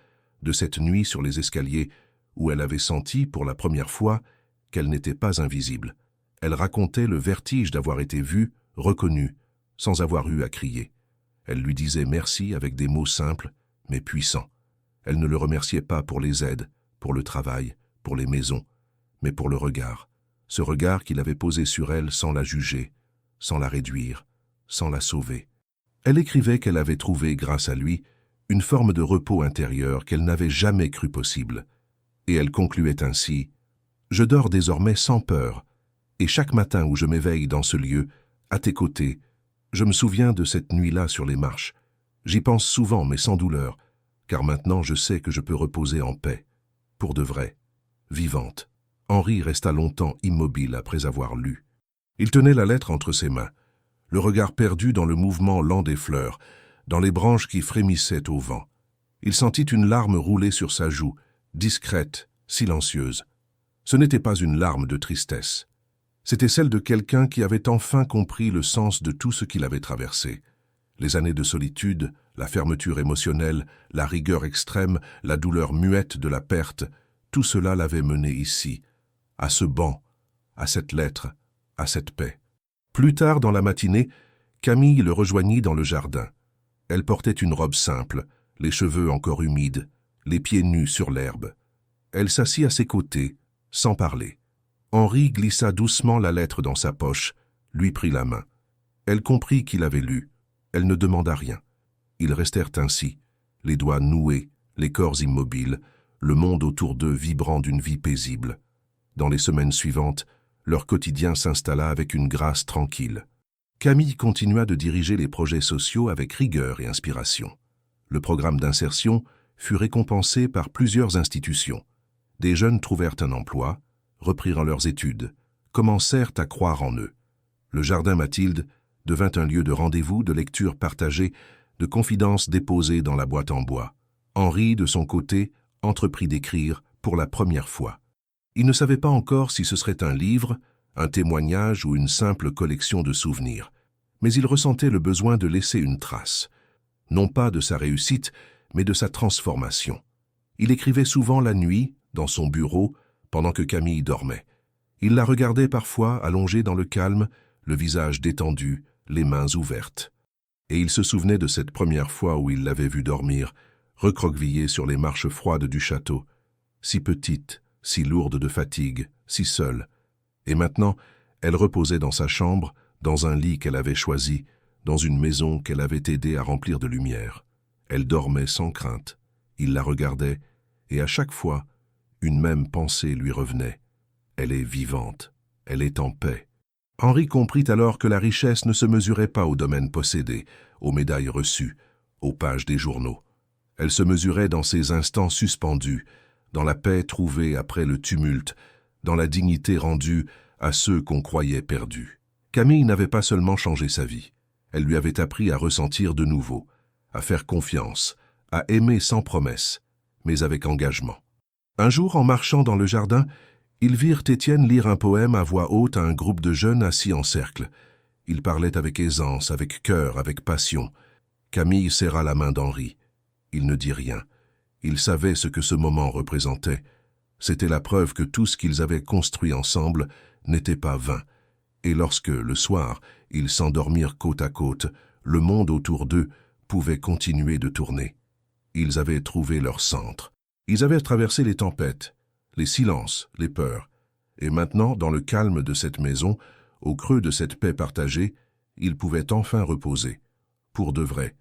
de cette nuit sur les escaliers où elle avait senti, pour la première fois, qu'elle n'était pas invisible. Elle racontait le vertige d'avoir été vue, reconnue, sans avoir eu à crier. Elle lui disait merci avec des mots simples, mais puissants. Elle ne le remerciait pas pour les aides, pour le travail, pour les maisons, mais pour le regard. Ce regard qu'il avait posé sur elle sans la juger, sans la réduire, sans la sauver. Elle écrivait qu'elle avait trouvé, grâce à lui, une forme de repos intérieur qu'elle n'avait jamais cru possible. Et elle concluait ainsi « Je dors désormais sans peur, et chaque matin où je m'éveille dans ce lieu, à tes côtés, je me souviens de cette nuit-là sur les marches. J'y pense souvent, mais sans douleur, car maintenant je sais que je peux reposer en paix, pour de vrai, vivante. » Henri resta longtemps immobile après avoir lu. Il tenait la lettre entre ses mains, le regard perdu dans le mouvement lent des fleurs, dans les branches qui frémissaient au vent. Il sentit une larme rouler sur sa joue, discrète, silencieuse. Ce n'était pas une larme de tristesse. C'était celle de quelqu'un qui avait enfin compris le sens de tout ce qu'il avait traversé. Les années de solitude, la fermeture émotionnelle, la rigueur extrême, la douleur muette de la perte, tout cela l'avait mené ici, à ce banc, à cette lettre, à cette paix. Plus tard dans la matinée, Camille le rejoignit dans le jardin. Elle portait une robe simple, les cheveux encore humides, les pieds nus sur l'herbe. Elle s'assit à ses côtés, sans parler. Henri glissa doucement la lettre dans sa poche, lui prit la main. Elle comprit qu'il avait lu. Elle ne demanda rien. Ils restèrent ainsi, les doigts noués, les corps immobiles, le monde autour d'eux vibrant d'une vie paisible. Dans les semaines suivantes, leur quotidien s'installa avec une grâce tranquille. Camille continua de diriger les projets sociaux avec rigueur et inspiration. Le programme d'insertion fut récompensé par plusieurs institutions. Des jeunes trouvèrent un emploi, reprirent leurs études, commencèrent à croire en eux. Le jardin Mathilde devint un lieu de rendez-vous, de lecture partagée, de confidences déposées dans la boîte en bois. Henri, de son côté, entreprit d'écrire pour la première fois. Il ne savait pas encore si ce serait un livre, un témoignage ou une simple collection de souvenirs, mais il ressentait le besoin de laisser une trace, non pas de sa réussite, mais de sa transformation. Il écrivait souvent la nuit, dans son bureau, pendant que Camille dormait. Il la regardait parfois allongée dans le calme, le visage détendu, les mains ouvertes. Et il se souvenait de cette première fois où il l'avait vue dormir, recroquevillée sur les marches froides du château, si petite, si lourde de fatigue, si seule. Et maintenant, elle reposait dans sa chambre, dans un lit qu'elle avait choisi, dans une maison qu'elle avait aidé à remplir de lumière. Elle dormait sans crainte. Il la regardait, et à chaque fois, Une même pensée lui revenait. Elle est vivante, elle est en paix. Henri comprit alors que la richesse ne se mesurait pas aux domaines possédés, aux médailles reçues, aux pages des journaux. Elle se mesurait dans ces instants suspendus, dans la paix trouvée après le tumulte, dans la dignité rendue à ceux qu'on croyait perdus. Camille n'avait pas seulement changé sa vie, elle lui avait appris à ressentir de nouveau, à faire confiance, à aimer sans promesse, mais avec engagement. Un jour, en marchant dans le jardin, ils virent Étienne lire un poème à voix haute à un groupe de jeunes assis en cercle. Il parlait avec aisance, avec cœur, avec passion. Camille serra la main d'Henri. Il ne dit rien. Il savait ce que ce moment représentait. C'était la preuve que tout ce qu'ils avaient construit ensemble n'était pas vain. Et lorsque, le soir, ils s'endormirent côte à côte, le monde autour d'eux pouvait continuer de tourner. Ils avaient trouvé leur centre. Ils avaient traversé les tempêtes, les silences, les peurs. Et maintenant, dans le calme de cette maison, au creux de cette paix partagée, ils pouvaient enfin reposer, pour de vrai,